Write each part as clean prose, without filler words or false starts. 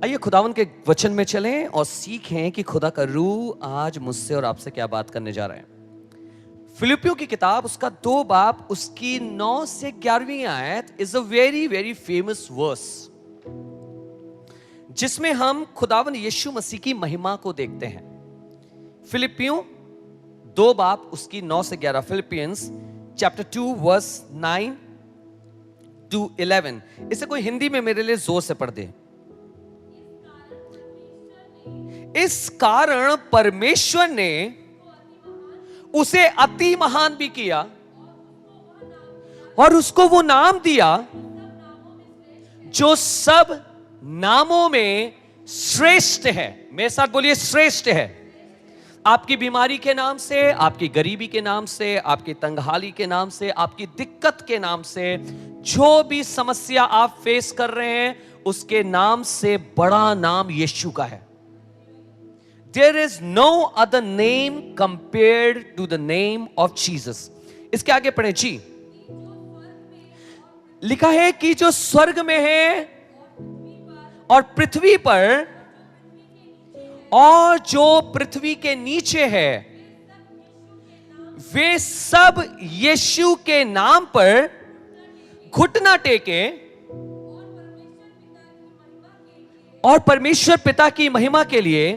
आइए खुदावन के वचन में चलें और सीखें कि खुदा का रूह आज मुझसे और आपसे क्या बात करने जा रहा है। फिलिपियों की किताब उसका 2 बाब उसकी 9 से 11वीं आयत is a very very famous verse, जिसमें हम खुदावन यीशु मसीह की महिमा को देखते हैं। फिलिपियों 2 बाब उसकी 9 से 11, फिलिपियंस चैप्टर 2 वर्स 9 to 11। इसे कोई हिंदी में मेरे लिए जोर से पढ़ दे। इस कारण परमेश्वर ने उसे अति महान भी किया और उसको वो नाम दिया जो सब नामों में श्रेष्ठ है। मेरे साथ बोलिए, श्रेष्ठ है। आपकी बीमारी के नाम से, आपकी गरीबी के नाम से, आपकी तंगहाली के नाम से, आपकी दिक्कत के नाम से, जो भी समस्या आप फेस कर रहे हैं, उसके नाम से बड़ा नाम यीशु का है। There is no other name compared to the name of Jesus। इसके आगे पढ़ें जी। लिखा है कि जो स्वर्ग में है और पृथ्वी पर और जो पृथ्वी के नीचे है, वे सब यीशु के नाम पर घुटना टेके और परमेश्वर पिता की महिमा के लिए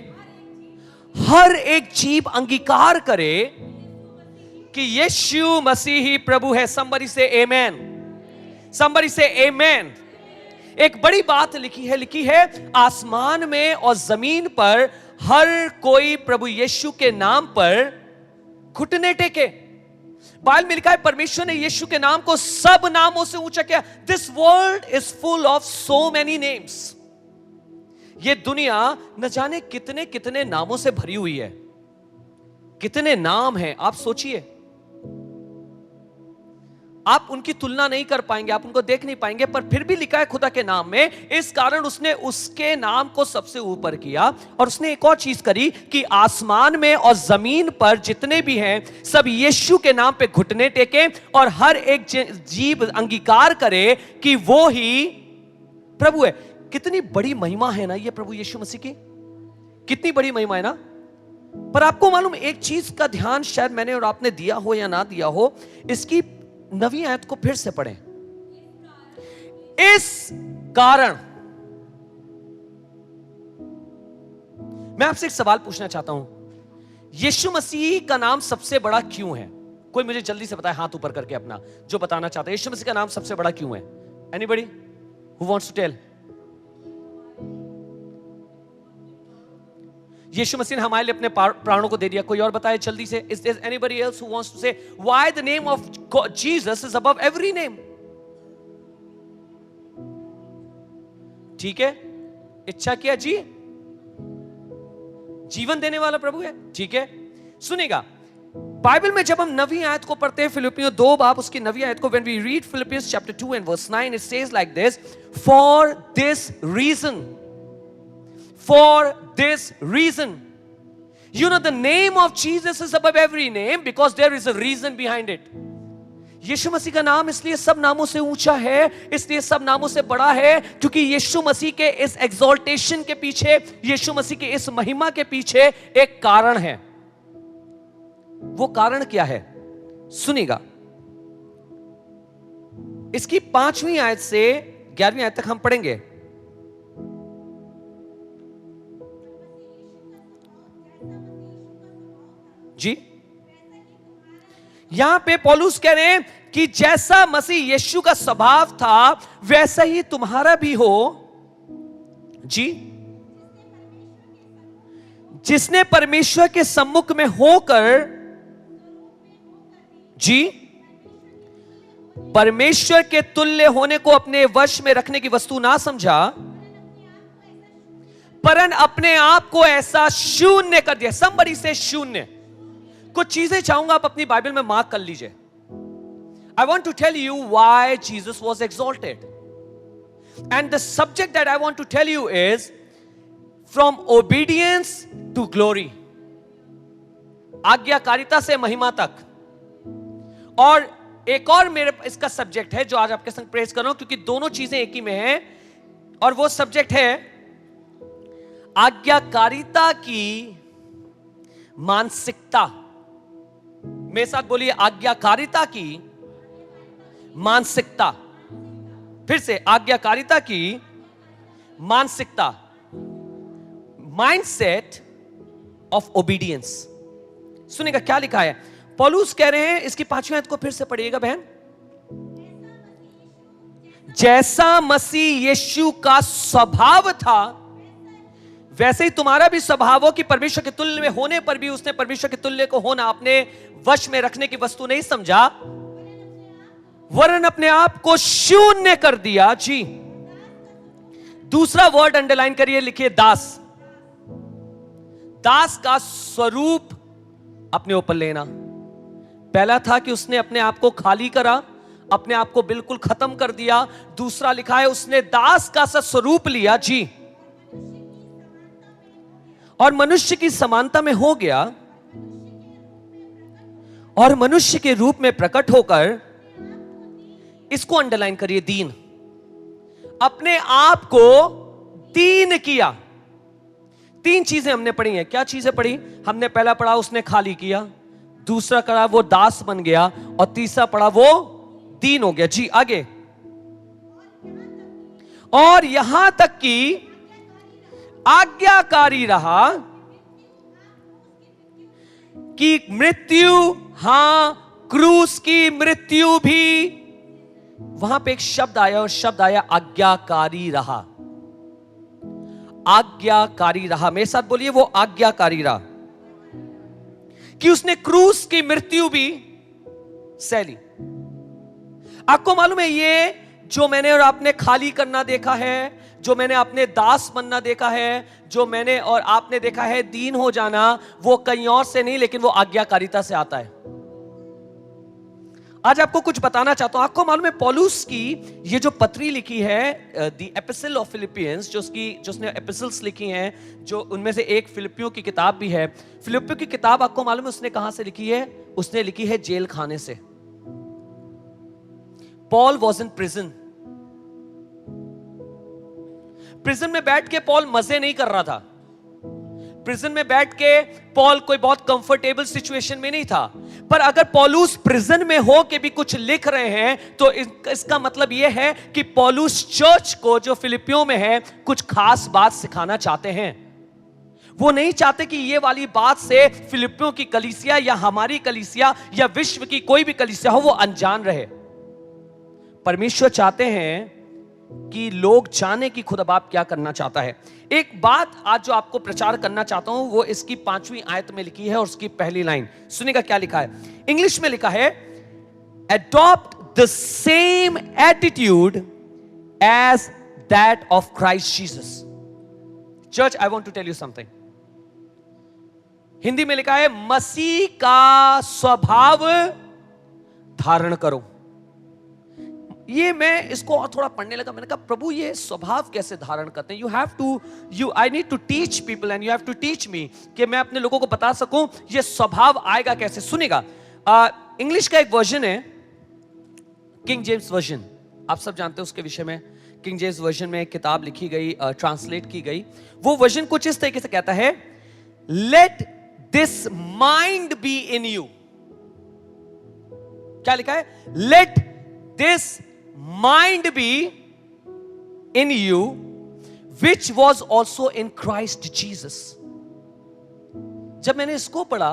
हर एक जीव अंगीकार करे कि यीशु मसीह ही प्रभु है। somebody say amen, somebody say amen। एक बड़ी बात लिखी है आसमान में और जमीन पर हर कोई प्रभु यीशु के नाम पर घुटने टेके। बाइबल में लिखा है परमेश्वर ने यीशु के नाम को सब नामों से ऊंचा किया। This world is full of so many names. ये दुनिया न जाने कितने कितने नामों से भरी हुई है। कितने नाम हैं आप सोचिए। आप उनकी तुलना नहीं कर पाएंगे, आप उनको देख नहीं पाएंगे, पर फिर भी लिखा है खुदा के नाम में। इस कारण उसने उसके नाम को सबसे ऊपर किया और उसने एक और चीज करी कि आसमान में और जमीन पर जितने भी हैं सब यीशु के नाम पे घुटने टेके और हर एक जीव अंगीकार करे कि वो ही प्रभु है। कितनी बड़ी महिमा है ना ये प्रभु यीशु मसीह की, कितनी बड़ी महिमा है ना। पर आपको मालूम एक चीज का ध्यान शायद मैंने और आपने दिया हो या ना दिया हो, इसकी 9वीं आयत को फिर से पढ़ें। इस कारण मैं आपसे एक सवाल पूछना चाहता हूं, यीशु मसीह का नाम सबसे बड़ा क्यों है? कोई मुझे जल्दी से बताए, हाथ ऊपर करके अपना जो बताना चाहता है। यीशु मसीह का नाम सबसे बड़ा क्यों है? Anybody who wants to tell? यीशु मसीह ने हमारे लिए अपने प्राणों को दे दिया। कोई और बताए जल्दी से। Is there anybody else who wants to say why the name of Jesus is above every name? ठीक है, इच्छा किया जी, जीवन देने वाला प्रभु है। ठीक है, सुनेगा। बाइबल में जब हम 9वीं आयत को पढ़ते हैं, फिलिपियों 2 बाब उसकी 9वीं आयत को, when we read Philippians chapter 2 and verse 9, it says like this: for this reason, you know, the name of Jesus is above every name because there is a reason behind it। यीशु मसीह का नाम इसलिए सब नामों से ऊंचा है, इसलिए सब नामों से बड़ा है, क्योंकि यीशु मसीह के इस एक्सॉल्टेशन के पीछे, यीशु मसीह के इस महिमा के पीछे एक कारण है। वो कारण क्या है? सुनिएगा। इसकी 5वीं आयत से 11वीं आयत तक हम पढ़ेंगे। जी, यहां पे पौलुस कह रहे हैं कि जैसा मसीह यीशु का स्वभाव था वैसा ही तुम्हारा भी हो। जी, जिसने परमेश्वर के सम्मुख में होकर, जी, परमेश्वर के तुल्य होने को अपने वश में रखने की वस्तु ना समझा, परन अपने आप को ऐसा शून्य कर दिया। somebody से शून्य। कुछ चीजें चाहूंगा आप अपनी बाइबल में मार्क कर लीजिए। I want to tell you why Jesus was exalted, and the subject that I want to tell you is from obedience to glory। आज्ञाकारिता से महिमा तक। और एक और मेरे इसका सब्जेक्ट है जो आज आपके संग प्रेस कर रहा हूं, क्योंकि दोनों चीजें एक ही में हैं, और वो सब्जेक्ट है आज्ञाकारिता की मानसिकता। मेरे साथ बोलिए, आज्ञाकारिता की मानसिकता। फिर से, आज्ञाकारिता की मानसिकता, माइंडसेट ऑफ ओबीडियंस। सुनिएगा क्या लिखा है। पौलुस कह रहे हैं, इसकी 5वीं आयत को फिर से पढ़िएगा बहन। जैसा मसीह यीशु का स्वभाव था, वैसे ही तुम्हारा भी स्वभाव हो कि परमेश्वर के तुल्य में होने पर भी उसने परमेश्वर के तुल्य को होना अपने वश में रखने की वस्तु नहीं समझा, वरन अपने आप को शून्य कर दिया। जी, दूसरा वर्ड अंडरलाइन करिए, लिखिए दास। दास का स्वरूप अपने ऊपर लेना। पहला था कि उसने अपने आप को खाली करा, अपने आप को बिल्कुल खत्म कर दिया। दूसरा लिखा है उसने दास का सा स्वरूप लिया। जी, और मनुष्य की समानता में हो गया और मनुष्य के रूप में प्रकट होकर, इसको अंडरलाइन करिए, दीन। अपने आप को दीन किया। 3 चीजें हमने पढ़ी हैं। क्या चीजें पढ़ी हमने? पहला पढ़ा उसने खाली किया, दूसरा पढ़ा वो दास बन गया, और तीसरा पढ़ा वो दीन हो गया। जी, आगे। और यहां तक कि आज्ञाकारी रहा कि मृत्यु, हां, क्रूस की मृत्यु भी। वहां पे एक शब्द आया और शब्द आया आज्ञाकारी रहा। आज्ञाकारी रहा। मेरे साथ बोलिए, वो आज्ञाकारी रहा कि उसने क्रूस की मृत्यु भी सहली। आपको मालूम है, ये जो मैंने और आपने खाली करना देखा है, जो मैंने अपने दास बनना देखा है, जो मैंने और आपने देखा है दीन हो जाना, वो कहीं और से नहीं, लेकिन वो आज्ञाकारिता से आता है। आज आपको कुछ बताना चाहता हूं। आपको मालूम है, पौलुस की ये जो पत्री लिखी है, द एपिस्टल ऑफ फिलिपियंस, जो उसने एपिस्टल्स लिखी हैं, जो उनमें से एक फिलिपियों की किताब भी है। फिलिपियों की किताब आपको मालूम है उसने कहां से लिखी है? उसने लिखी है जेल खाने से। Paul was in prison. Prison में बैठ के पॉल मजे नहीं कर रहा था। प्रिजन में बैठ के पॉल कोई बहुत कंफर्टेबल सिचुएशन में नहीं था। पर अगर पौलुस प्रिजन में हो के भी कुछ लिख रहे हैं, तो इसका मतलब यह है कि पौलुस चर्च को जो फिलिपियों में है कुछ खास बात सिखाना चाहते हैं। वो नहीं चाहते कि ये वाली बात से फिलिपियों की कलीसिया या हमारी कलीसिया या विश्व की कोई भी कलीसिया हो वो अनजान रहे। परमेश्वर चाहते हैं कि लोग जाने कि खुदा बाप क्या करना चाहता है। एक बात आज जो आपको प्रचार करना चाहता हूं, वो इसकी 5वीं आयत में लिखी है और उसकी पहली लाइन सुनिएगा क्या लिखा है। इंग्लिश में लिखा है, adopt the same attitude as that of Christ Jesus. Church, I want to tell you something. Hindi में लिखा है, मसीह का स्वभाव धारण करो। ये मैं इसको और थोड़ा पढ़ने लगा। मैंने कहा, प्रभु ये स्वभाव कैसे धारण करते हैं? I need to teach people and you have to teach me, कि मैं अपने लोगों को बता सकूं ये स्वभाव आएगा कैसे। सुनिएगा, इंग्लिश का एक वर्जन है, किंग जेम्स वर्जन। आप सब जानते हैं उसके विषय में। किंग जेम्स वर्जन में एक किताब लिखी गई, ट्रांसलेट की गई। वो वर्जन कुछ इस तरीके से कहता है, let this mind be in you. क्या लिखा है? Let this mind be in you which was also in Christ Jesus। जब मैंने इसको पढ़ा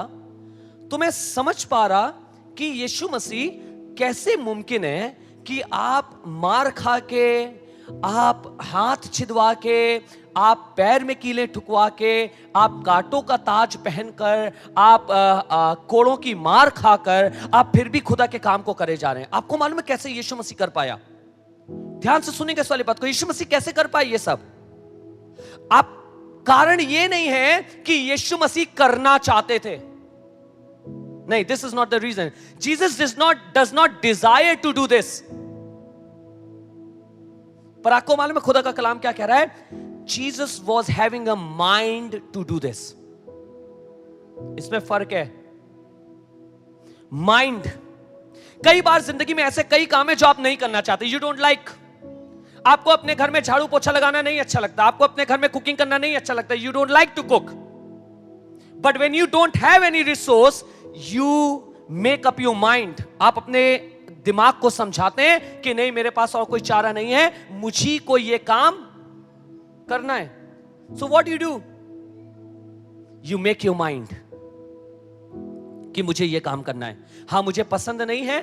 तो मैं समझ पा रहा कि यीशु मसीह कैसे मुमकिन है कि आप मार खा के, आप हाथ छिदवा के, आप पैर में कीलें ठुकवा के, आप कांटों का ताज पहनकर, आप कोड़ों की मार खाकर, आप फिर भी खुदा के काम को करे जा रहे हैं। आपको मालूम है कैसे यीशु मसीह कर पाया? ध्यान से सुनिएगा इस वाली बात को। यीशु मसीह कैसे कर पाए ये सब? आप कारण ये नहीं है कि यीशु मसीह करना चाहते थे, नहीं, this is not the reason. Jesus does not desire to do this. पर आपको मालूम है खुदा का कलाम क्या कह रहा है? Jesus was having a mind to do this। इसमें फर्क है। माइंड, कई बार जिंदगी में ऐसे कई काम है जो आप नहीं करना चाहते, यू डोंट लाइक। आपको अपने घर में झाड़ू पोछा लगाना नहीं अच्छा लगता, आपको अपने घर में कुकिंग करना नहीं अच्छा लगता, you don't like to cook, but when you don't have any resource you make up your mind, आप अपने दिमाग को समझाते हैं कि नहीं मेरे पास और कोई चारा नहीं है, मुझे को ये काम करना है. So what you do, you make your mind कि मुझे ये काम करना है. हाँ मुझे पसंद नहीं है,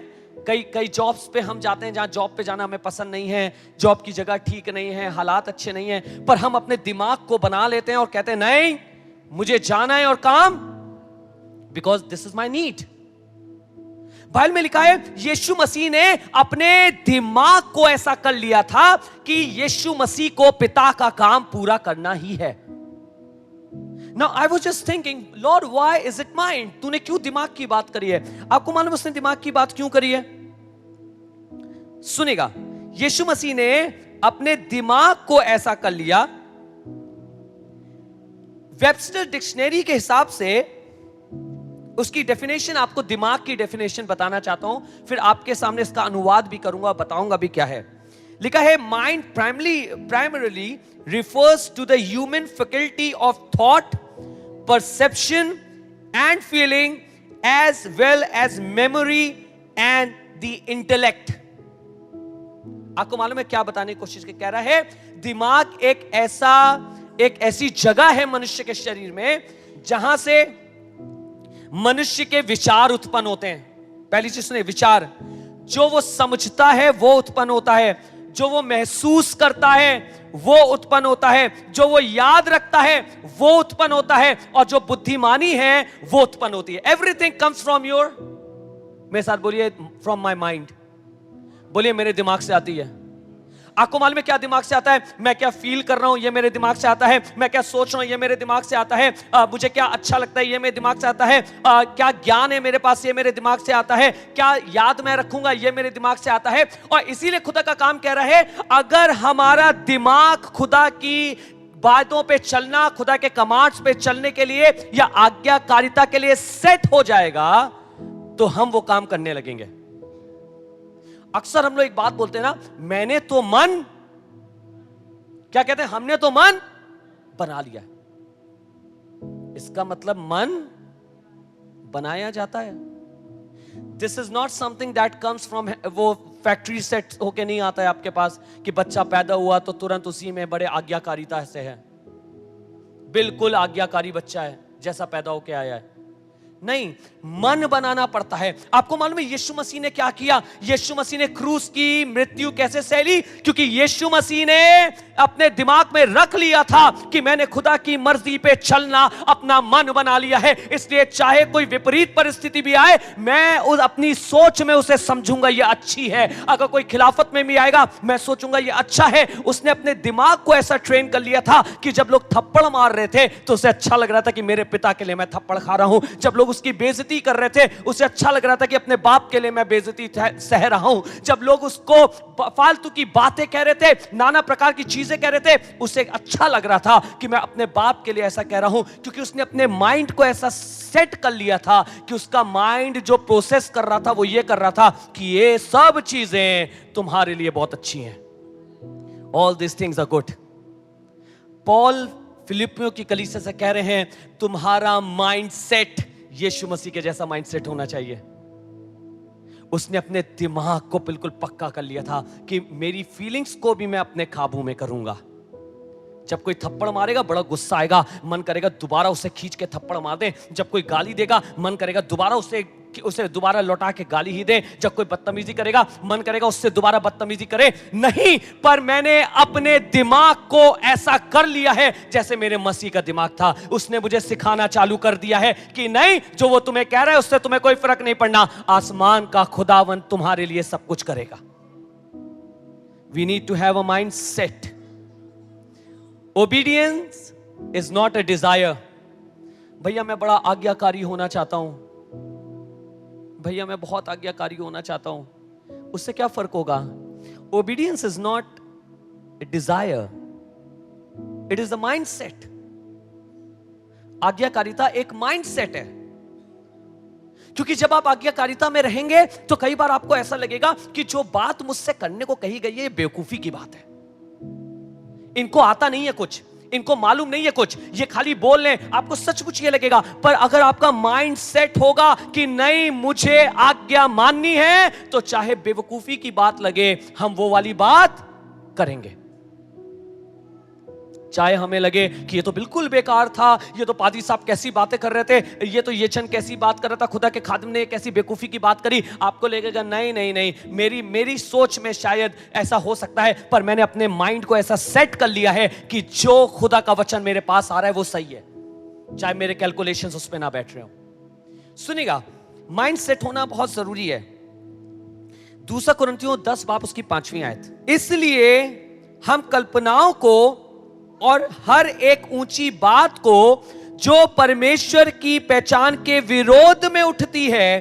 कई जॉब्स पे हम जाते हैं जहां जॉब पे जाना हमें पसंद नहीं है, जॉब की जगह ठीक नहीं है, हालात अच्छे नहीं है, पर हम अपने दिमाग को बना लेते हैं और कहते हैं नहीं मुझे जाना है और काम, because this is my need. Bible में लिखा है यीशु मसीह ने अपने दिमाग को ऐसा कर लिया था कि यीशु मसीह को पिता का काम पूरा करना ही है. Now I was just thinking, Lord, why is it mine? तूने क्यों दिमाग की बात करी है? आपको मालूम उसने दिमाग की बात क्यों करी है? सुनेगा, यीशु मसीह ने अपने दिमाग को ऐसा कर लिया. वेबस्टर डिक्शनरी के हिसाब से उसकी डेफिनेशन, आपको दिमाग की डेफिनेशन बताना चाहता हूं, फिर आपके सामने इसका अनुवाद भी करूंगा, बताऊंगा भी क्या है. लिखा है mind primarily refers to the human faculty of thought, perception and feeling as well as memory and the intellect. आपको मालूम है क्या बताने की कोशिश कह रहा है? दिमाग एक ऐसी जगह है मनुष्य के शरीर में जहां से मनुष्य के विचार उत्पन्न होते हैं. पहली चीज सुनिए, विचार जो वो समझता है वो उत्पन्न होता है, जो वो महसूस करता है वो उत्पन्न होता है, जो वो याद रखता है वो उत्पन्न होता है, और जो बुद्धिमानी है वो उत्पन्न होती है. एवरीथिंग कम्स फ्रॉम योर, मेरे साथ बोलिए, फ्रॉम माई माइंड. बोलिए मेरे दिमाग से आती है. आपको मालूम है क्या दिमाग से आता है? मैं क्या फील कर रहा हूं ये मेरे दिमाग से आता है, मैं क्या सोच रहा हूं ये मेरे दिमाग से आता है, मुझे क्या अच्छा लगता है ये मेरे दिमाग से आता है, क्या ज्ञान है मेरे पास ये मेरे दिमाग से आता है, क्या याद मैं रखूंगा ये मेरे दिमाग से आता है. और इसीलिए खुदा का काम कह रहा है, अगर हमारा दिमाग खुदा की बातों पे चलना, खुदा के कमांड्स पे चलने के लिए या आज्ञाकारिता के लिए सेट हो जाएगा तो हम वो काम करने लगेंगे. अक्सर हम लोग एक बात बोलते हैं ना, मैंने तो मन, क्या कहते हैं, हमने तो मन बना लिया. इसका मतलब मन बनाया जाता है. This is not something that comes from, वो फैक्ट्री सेट होके नहीं आता है आपके पास कि बच्चा पैदा हुआ तो तुरंत उसी में बड़े आज्ञाकारिता से है. बिल्कुल आज्ञाकारी बच्चा है जैसा पैदा होके आया है. नहीं, मन बनाना पड़ता है. आपको मालूम है यीशु मसीह ने क्या किया? यीशु मसीह ने क्रूस की मृत्यु कैसे सहली? क्योंकि यीशु मसीह ने अपने दिमाग में रख लिया था कि मैंने खुदा की मर्जी पे चलना अपना मन बना लिया है. इसलिए चाहे कोई विपरीत परिस्थिति भी आए, मैं उस अपनी सोच में उसे समझूंगा ये अच्छी है. अगर कोई खिलाफत में भी आएगा मैं सोचूंगा ये अच्छा है. उसने अपने दिमाग को ऐसा ट्रेन कर लिया था कि जब लोग थप्पड़ मार रहे थे तो उसे अच्छा लग रहा था कि मेरे पिता के लिए मैं थप्पड़ खा रहा हूं. जब लोग उसकी बेइज्जती कर रहे थे उसे अच्छा लग रहा था कि अपने बाप के लिए मैं बेइज्जती सह रहा हूं. जब लोग उसको फालतू की बातें कह रहे थे, नाना प्रकार की चीजें कह रहे थे, उसे अच्छा लग रहा था कि मैं अपने बाप के लिए ऐसा कह रहा हूं. क्योंकि उसने अपने माइंड को ऐसा सेट कर लिया था कि उसका माइंड जो प्रोसेस कर रहा था वो ये कर रहा था कि ये सब चीजें तुम्हारे लिए बहुत अच्छी हैं. All this things are good. Paul फिलिपियों की कलीसिया से कह रहे हैं, तुम्हारा माइंड सेट यीशु मसीह के जैसा माइंडसेट होना चाहिए. उसने अपने दिमाग को बिल्कुल पक्का कर लिया था कि मेरी फीलिंग्स को भी मैं अपने काबू में करूंगा. जब कोई थप्पड़ मारेगा बड़ा गुस्सा आएगा, मन करेगा दोबारा उसे खींच के थप्पड़ मार दे. जब कोई गाली देगा मन करेगा दोबारा उसे दोबारा लौटा के गाली ही दे. जब कोई बदतमीजी करेगा मन करेगा उससे दोबारा बदतमीजी करे. नहीं, पर मैंने अपने दिमाग को ऐसा कर लिया है जैसे मेरे मसीह का दिमाग था. उसने मुझे सिखाना चालू कर दिया है कि नहीं, जो वो तुम्हें कह रहा है उससे तुम्हें कोई फर्क नहीं पड़ना. आसमान का खुदावन तुम्हारे लिए सब कुछ करेगा. We need to have a mindset. Obedience is not a desire. भैया मैं बड़ा आज्ञाकारी होना चाहता हूं, भैया मैं बहुत आज्ञाकारी होना चाहता हूं. उससे क्या फर्क होगा? Obedience is not a desire. It is a mindset. आज्ञाकारिता एक माइंडसेट है. क्योंकि जब आप आज्ञाकारिता में रहेंगे तो कई बार आपको ऐसा लगेगा कि जो बात मुझसे करने को कही गई है ये बेवकूफी की बात है. इनको आता नहीं है कुछ, इनको मालूम नहीं है कुछ, ये खाली बोल लें, आपको सचमुच ये लगेगा। पर अगर आपका माइंड सेट होगा कि नहीं मुझे आज्ञा माननी है, तो चाहे बेवकूफी की बात लगे हम वो वाली बात करेंगे। चाहे हमें लगे कि ये तो बिल्कुल बेकार था, ये तो पादरी साहब कैसी बातें कर रहे थे, ये तो ये चंद कैसी बात कर रहा था, खुदा के खादिम ने कैसी बेवकूफी की बात करी, आपको लगेगा नहीं नहीं नहीं, मेरी सोच में शायद ऐसा हो सकता है, पर मैंने अपने माइंड को ऐसा सेट कर लिया है कि जो खुदा का वचन मेरे पास आ रहा है वो सही है, चाहे मेरे कैलकुलेशंस उस पर ना बैठ रहे हो। सुनिएगा, माइंड सेट होना बहुत जरूरी है। 2 कुरिन्थियों 10 बाब उसकी 5वीं आयत, इसलिए हम कल्पनाओं को और हर एक ऊंची बात को जो परमेश्वर की पहचान के विरोध में उठती है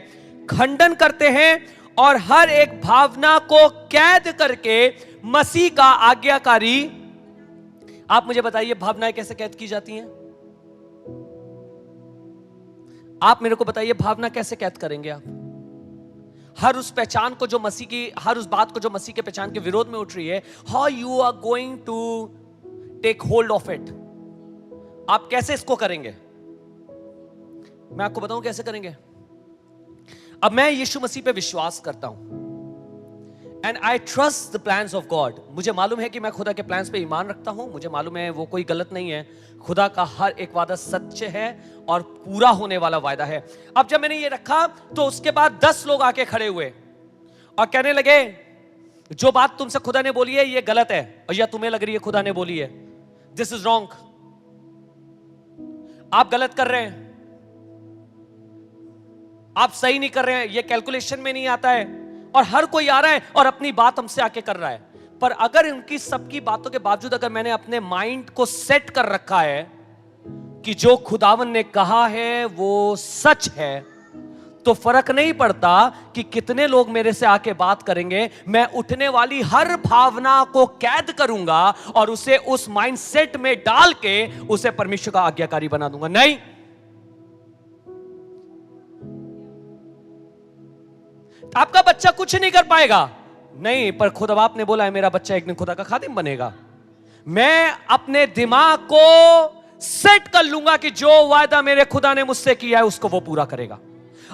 खंडन करते हैं, और हर एक भावना को कैद करके मसीह का आज्ञाकारी। आप मुझे बताइए भावनाएं कैसे कैद की जाती हैं? आप मेरे को बताइए भावना कैसे कैद करेंगे आप? हर उस पहचान को जो मसीह की, हर उस बात को जो मसीह के पहचान के विरोध में उठ रही है, how you are going to take hold of it? आप कैसे इसको करेंगे? मैं आपको बताऊं कैसे करेंगे। अब मैं यीशु मसीह पे विश्वास करता हूं, and I trust the plans of God. मुझे मालूम है कि मैं खुदा के प्लान्स पे ईमान रखता हूं, मुझे मालूम है वो कोई गलत नहीं है, खुदा का हर एक वादा सच है और पूरा होने वाला वादा है। अब जब मैंने ये रखा तो उसके बाद 10 लोग आके खड़े हुए और कहने लगे जो बात तुमसे खुदा ने बोली है ये गलत है, और या तुम्हें लग रही है खुदा ने बोली है, दिस इज रॉन्ग, आप गलत कर रहे हैं, आप सही नहीं कर रहे हैं, ये कैलकुलेशन में नहीं आता है। और हर कोई आ रहा है और अपनी बात हमसे आके कर रहा है। पर अगर इनकी सबकी बातों के बावजूद अगर मैंने अपने माइंड को सेट कर रखा है कि जो खुदावन ने कहा है वो सच है, तो फर्क नहीं पड़ता कि कितने लोग मेरे से आके बात करेंगे, मैं उठने वाली हर भावना को कैद करूंगा और उसे उस माइंडसेट में डाल के उसे परमेश्वर का आज्ञाकारी बना दूंगा। नहीं, आपका बच्चा कुछ नहीं कर पाएगा, नहीं, पर खुदा बाप ने बोला है मेरा बच्चा एक दिन खुदा का खादिम बनेगा। मैं अपने दिमाग को सेट कर लूंगा कि जो वायदा मेरे खुदा ने मुझसे किया है उसको वो पूरा करेगा।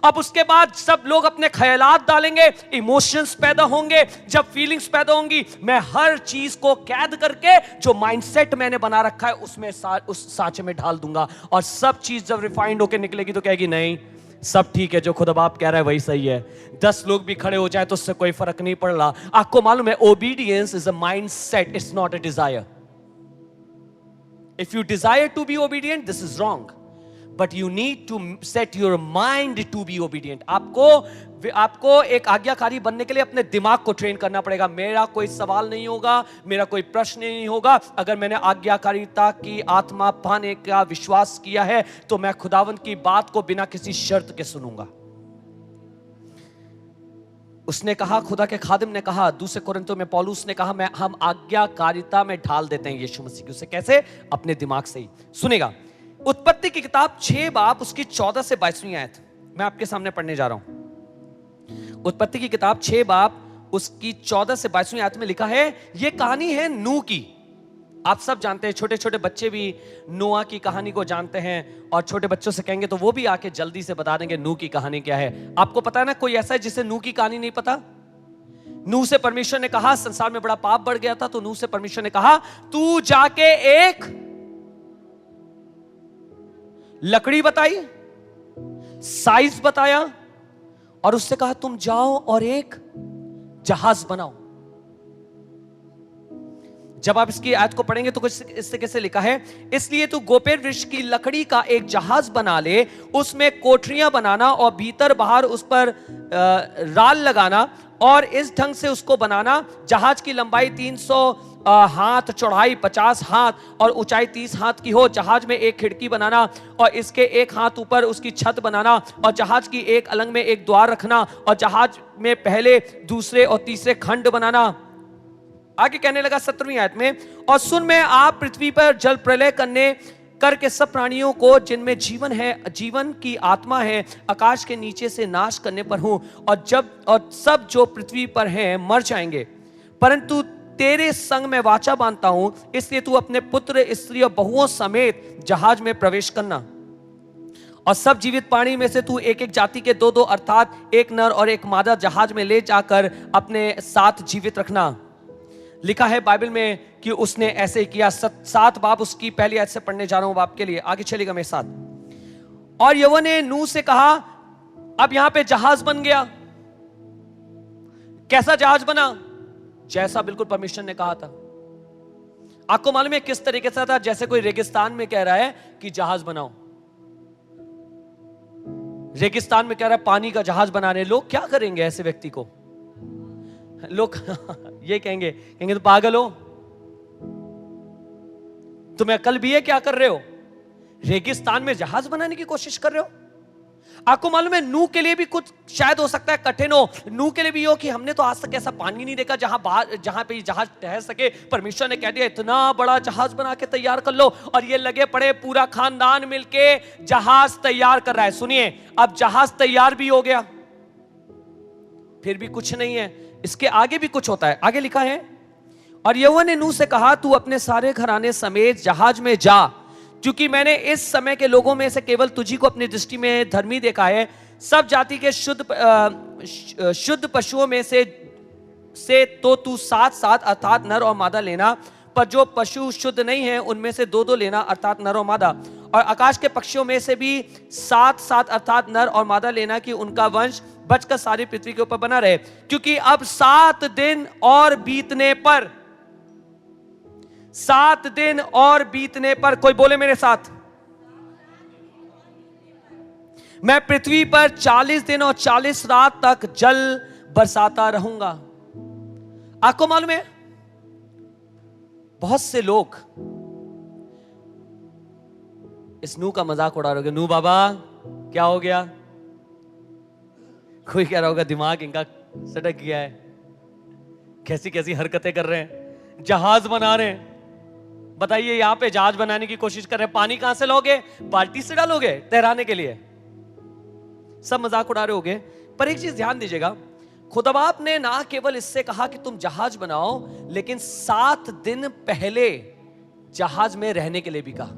अब उसके बाद सब लोग अपने ख्यालात डालेंगे, इमोशंस पैदा होंगे, जब फीलिंग्स पैदा होंगी, मैं हर चीज को कैद करके जो माइंडसेट मैंने बना रखा है उसमें उस सांचे में ढाल दूंगा, और सब चीज जब रिफाइंड होकर निकलेगी तो कहेगी नहीं सब ठीक है, जो खुदा बाप कह रहा है वही सही है। 10 लोग भी खड़े हो जाए तो उससे कोई फर्क नहीं पड़ रहा। आपको मालूम है obedience is a mindset, it's not a desire. If you desire to be obedient this is wrong, but you need to set your mind to be obedient. आपको एक आज्ञाकारी बनने के लिए अपने दिमाग को ट्रेन करना पड़ेगा। मेरा कोई सवाल नहीं होगा, मेरा कोई प्रश्न नहीं होगा, अगर मैंने आज्ञाकारिता की आत्मा पाने का विश्वास किया है तो मैं खुदावंद की बात को बिना किसी शर्त के सुनूंगा। उसने कहा, खुदा के खादिम ने कहा, 2 कुरिन्थियों में पौलुस ने कहा, हम आज्ञाकारिता में ढाल देते हैं यीशु मसीह की। उसे कैसे? अपने दिमाग से ही। सुनेगा, उत्पत्ति की किताब 6 बाब उसकी 14 से 22वीं आयत मैं आपके सामने पढ़ने जा रहा हूं। उत्पत्ति की किताब 6 बाब उसकी 14 से 22वीं आयत में लिखा है, यह कहानी है नूह की। आप सब जानते हैं, छोटे छोटे बच्चे भी नोआ की कहानी को जानते हैं, और छोटे बच्चों से कहेंगे तो वो भी आके जल्दी से बता देंगे नूह की कहानी क्या है। आपको पता है ना, कोई ऐसा है जिसे नूह की कहानी नहीं पता? नूह से परमेश्वर ने कहा, संसार में बड़ा पाप बढ़ गया था, तो नूह से परमेश्वर ने कहा तू जाके एक लकड़ी बताई, साइज बताया, और उससे कहा तुम जाओ और एक जहाज बनाओ। जब आप इसकी आयत को पढ़ेंगे तो कुछ इससे कैसे लिखा है, इसलिए तू गोपेर वृक्ष की लकड़ी का एक जहाज बना ले, उसमें कोठरियां बनाना और भीतर बाहर उस पर राल लगाना, और इस ढंग से उसको बनाना, जहाज की लंबाई 300 हाथ, चौड़ाई 50 हाथ और ऊंचाई 30 हाथ की हो। जहाज में एक खिड़की बनाना और इसके एक हाथ ऊपर उसकी छत बनाना, और जहाज की एक अलंग में एक द्वार रखना, और जहाज में पहले, दूसरे और तीसरे खंड बनाना। आगे कहने लगा 17वीं आयत में, और सुन, मैं आप पृथ्वी पर जल प्रलय करके सब प्राणियों को जिनमें जीवन है, जीवन की आत्मा है, आकाश के नीचे से नाश करने पर हूं, और सब जो पृथ्वी पर हैं मर जाएंगे, परंतु तेरे संग में वाचा बांधता हूं, इसलिए तू अपने पुत्र, स्त्री और बहुओं समेत जहाज में प्रवेश करना। और सब जीवित प्राणी में से तू एक एक जाति के 2-2 अर्थात एक नर और एक मादा जहाज में ले जाकर अपने साथ जीवित रखना। लिखा है बाइबल में कि उसने ऐसे किया। 7 बाब उसकी पहली आयत से पढ़ने जा रहा हूं बाप के लिए, आगे चलेगा मेरे साथ। और यहोवा ने नूह से कहा, अब यहां पे जहाज बन गया। कैसा जहाज बना? जैसा बिल्कुल परमेश्वर ने कहा था। आपको मालूम है किस तरीके से था? जैसे कोई रेगिस्तान में कह रहा है कि जहाज बनाओ, रेगिस्तान में कह रहा है पानी का जहाज बना रहे। लोग क्या करेंगे ऐसे व्यक्ति को? लोग ये कहेंगे तो पागल हो, तुम्हें अकल भी है, क्या कर रहे हो? रेगिस्तान में जहाज बनाने की कोशिश कर रहे हो। आपको मालूम है नूह के लिए भी कुछ शायद हो सकता है कठिन हो। नूह के लिए भी हो कि हमने तो आज तक ऐसा पानी नहीं देखा जहां पे जहाज ठहर सके। परमेश्वर ने कह दिया इतना बड़ा जहाज बना के तैयार कर लो, और ये लगे पड़े पूरा खानदान मिलके जहाज तैयार कर रहा है। सुनिए, अब जहाज तैयार भी हो गया, फिर भी कुछ नहीं है। इसके आगे भी कुछ होता है। आगे लिखा है, और यहोवा ने नूह से कहा, तू अपने सारे घराने समेत जहाज में जा, क्योंकि मैंने इस समय के लोगों में से केवल तुझी को अपनी दृष्टि में धर्मी देखा है। सब जाति के शुद्ध पशुओं में से तो तू 7-7 अर्थात नर और मादा लेना, पर जो पशु शुद्ध नहीं है उनमें से 2-2 लेना अर्थात नर और मादा। और आकाश के पक्षियों में से भी 7-7 अर्थात नर और मादा लेना, कि उनका वंश बचकर सारी पृथ्वी के ऊपर बना रहे। क्योंकि अब 7 दिन और बीतने पर, 7 दिन और बीतने पर, कोई बोले मेरे साथ, मैं पृथ्वी पर 40 दिन और 40 रात तक जल बरसाता रहूंगा। आपको मालूम है बहुत से लोग इस नूह का मजाक उड़ा रहे होंगे। नूह बाबा क्या हो गया? कोई कह रहा होगा दिमाग इनका सटक गया है, कैसी कैसी हरकतें कर रहे हैं, जहाज बना रहे हैं। बताइए, यहां पे जहाज बनाने की कोशिश कर रहे हैं, पानी कहां से लोगे? बाल्टी से डालोगे तैराने के लिए? सब मजाक उड़ा रहे होगे। पर एक चीज ध्यान दीजिएगा, खुदा बाप ने ना केवल इससे कहा कि तुम जहाज बनाओ, लेकिन 7 दिन पहले जहाज में रहने के लिए भी कहा।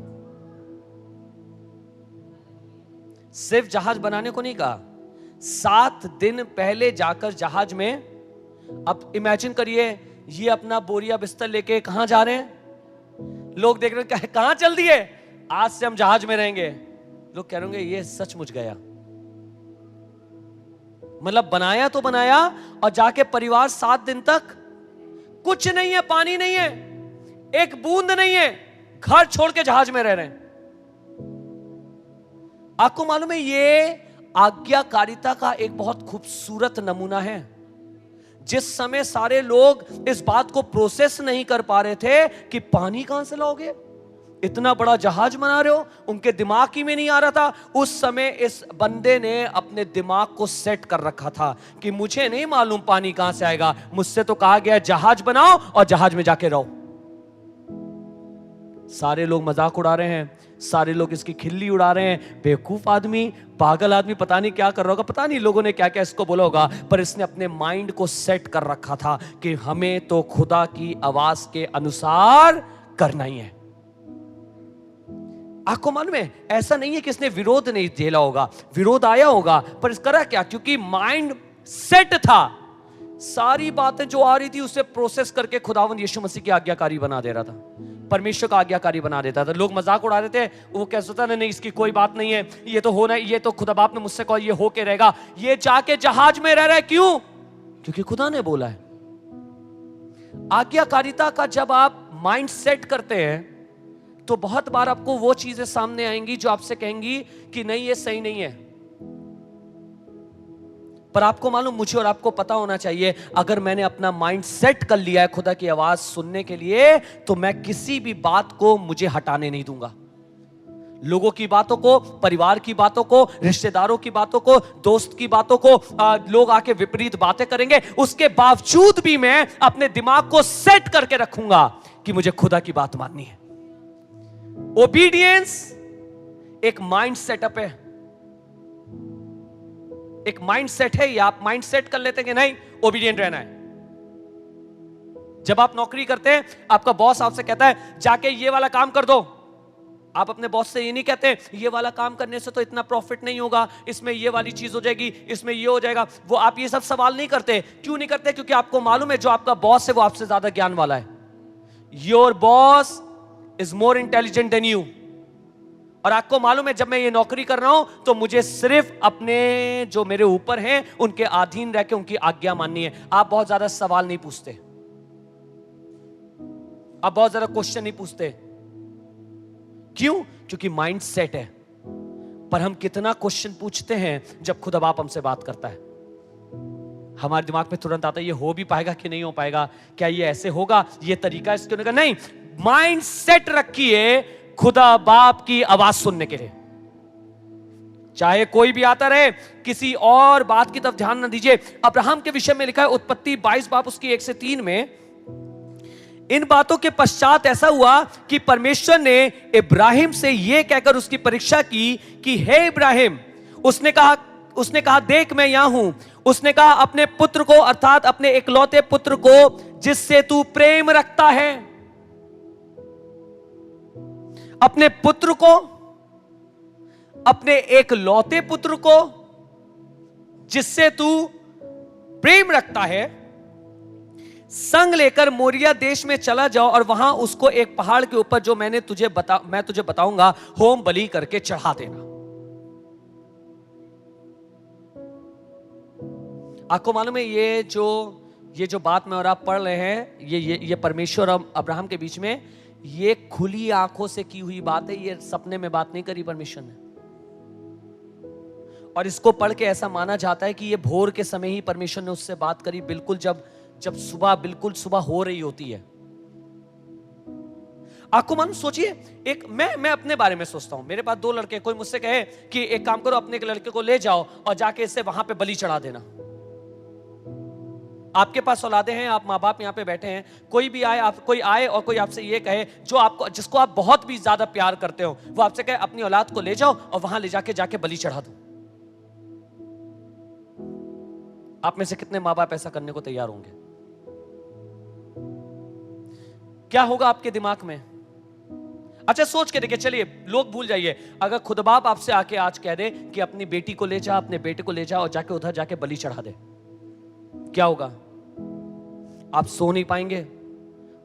सिर्फ जहाज बनाने को नहीं कहा, 7 दिन पहले जाकर जहाज में। अब इमेजिन करिए, ये अपना बोरिया बिस्तर लेके कहां जा रहे हैं? लोग देख रहे हैं कहां चल दिए, आज से हम जहाज में रहेंगे। लोग कह रहे होंगे ये सचमुच गया। मतलब बनाया तो बनाया, और जाके परिवार 7 दिन तक कुछ नहीं है, पानी नहीं है, एक बूंद नहीं है, घर छोड़ के जहाज में रह रहे हैं। आपको मालूम है ये आज्ञाकारिता का एक बहुत खूबसूरत नमूना है। जिस समय सारे लोग इस बात को प्रोसेस नहीं कर पा रहे थे कि पानी कहां से लाओगे, इतना बड़ा जहाज बना रहे हो, उनके दिमाग ही में नहीं आ रहा था। उस समय इस बंदे ने अपने दिमाग को सेट कर रखा था कि मुझे नहीं मालूम पानी कहां से आएगा, मुझसे तो कहा गया जहाज बनाओ और जहाज में जाके रहो। सारे लोग मजाक उड़ा रहे हैं, सारे लोग इसकी खिल्ली उड़ा रहे हैं। बेवकूफ आदमी, पागल आदमी, पता नहीं क्या कर रहा होगा, पता नहीं लोगों ने क्या क्या इसको बोला होगा, पर इसने अपने माइंड को सेट कर रखा था कि हमें तो खुदा की आवाज के अनुसार करना ही है। आपको मालूम है ऐसा नहीं है कि इसने विरोध नहीं झेला होगा, विरोध आया होगा, पर इस करा क्या? क्योंकि माइंड सेट था। सारी बातें जो आ रही थी उसे प्रोसेस करके खुदावंद यीशु मसीह की आज्ञाकारी बना दे रहा था, परमेश्वर का आज्ञाकारी बना देता था। लोग मजाक उड़ा रहे थे, वो कह सकता नहीं इसकी कोई बात नहीं है, ये तो होना, ये तो खुदा बाप ने मुझसे कहा, ये होके रहेगा। ये जाके जहाज में रह रहा है, क्यों? क्योंकि खुदा ने बोला है। आज्ञाकारिता का जब आप माइंड सेट करते हैं तो बहुत बार आपको वो चीजें सामने आएंगी जो आपसे कहेंगी कि नहीं ये सही नहीं है। पर आपको मालूम, मुझे और आपको पता होना चाहिए, अगर मैंने अपना माइंड सेट कर लिया है खुदा की आवाज सुनने के लिए, तो मैं किसी भी बात को मुझे हटाने नहीं दूंगा। लोगों की बातों को, परिवार की बातों को, रिश्तेदारों की बातों को, दोस्त की बातों को, लोग आके विपरीत बातें करेंगे, उसके बावजूद भी मैं अपने दिमाग को सेट करके रखूंगा कि मुझे खुदा की बात माननी है। ओबीडियंस एक माइंड सेटअप है, एक माइंड सेट है। ये आप माइंड सेट कर लेते हैं कि नहीं ओबीडियंट रहना है, जब आप नौकरी करते हैं, आपका बॉस आपसे कहता है जाके ये वाला काम कर दो, आप अपने बॉस से ये नहीं कहते ये वाला काम करने से तो इतना प्रॉफिट नहीं होगा, इसमें ये वाली चीज हो जाएगी, इसमें ये हो जाएगा, वो आप ये सब सवाल नहीं करते। क्यों नहीं करते? क्योंकि आपको मालूम है जो आपका बॉस है वो आपसे ज्यादा ज्ञान वाला है। Your boss is more intelligent then you. और आपको मालूम है जब मैं ये नौकरी कर रहा हूं तो मुझे सिर्फ अपने जो मेरे ऊपर हैं उनके अधीन रह के उनकी आज्ञा माननी है। आप बहुत ज्यादा सवाल नहीं पूछते, आप बहुत ज्यादा क्वेश्चन नहीं पूछते। क्यों? क्योंकि माइंड सेट है। पर हम कितना क्वेश्चन पूछते हैं जब खुदा बाप हमसे बात करता है। हमारे दिमाग में तुरंत आता है ये हो भी पाएगा कि नहीं हो पाएगा, क्या ये ऐसे होगा, ये तरीका इसके होने का। नहीं, माइंड सेट रखिए खुदा बाप की आवाज सुनने के लिए। चाहे कोई भी आता रहे, किसी और बात की तरफ ध्यान न दीजिए। अब्राहम के विषय में लिखा है उत्पत्ति 22 बाब उसकी 1 से 3 में, इन बातों के पश्चात ऐसा हुआ कि परमेश्वर ने इब्राहिम से यह कहकर उसकी परीक्षा की कि हे इब्राहिम, उसने कहा देख मैं यहां हूं। उसने कहा अपने पुत्र को, अर्थात अपने इकलौते पुत्र को जिससे तू प्रेम रखता है, अपने पुत्र को, अपने एकलौते पुत्र को जिससे तू प्रेम रखता है, संग लेकर मोरिया देश में चला जाओ और वहां उसको एक पहाड़ के ऊपर जो मैं तुझे बताऊंगा होम बलि करके चढ़ा देना। आपको मालूम है ये जो बात मैं और आप पढ़ रहे हैं, ये परमेश्वर और अब्राहम के बीच में ये खुली आंखों से की हुई बात है। ये सपने में बात नहीं करी परमेश्वर ने। और इसको पढ़ के ऐसा माना जाता है कि ये भोर के समय ही परमेश्वर ने उससे बात करी, बिल्कुल जब बिल्कुल सुबह हो रही होती है। आपको मालूम, सोचिए, एक मैं अपने बारे में सोचता हूं, मेरे पास 2 लड़के, कोई मुझसे कहे कि एक काम करो अपने लड़के को ले जाओ और जाके इससे वहां पे बलि चढ़ा देना। आपके पास औलादे हैं, आप माँ बाप यहाँ पे बैठे हैं, कोई आए और कोई आपसे ये कहे जिसको आप बहुत भी ज्यादा प्यार करते हो, वो आपसे कहे अपनी औलाद को ले जाओ और वहां ले जाके बलि चढ़ा दो। आप में से कितने माँ बाप ऐसा करने को तैयार होंगे? क्या होगा आपके दिमाग में? अच्छा सोच के देखिए, चलिए लोग भूल जाइए, अगर खुद बाप आपसे आके आज कह दे कि अपनी बेटी को ले जा, अपने बेटे को ले जा और जाके उधर जाके बलि चढ़ा दे, क्या होगा? आप सो नहीं पाएंगे,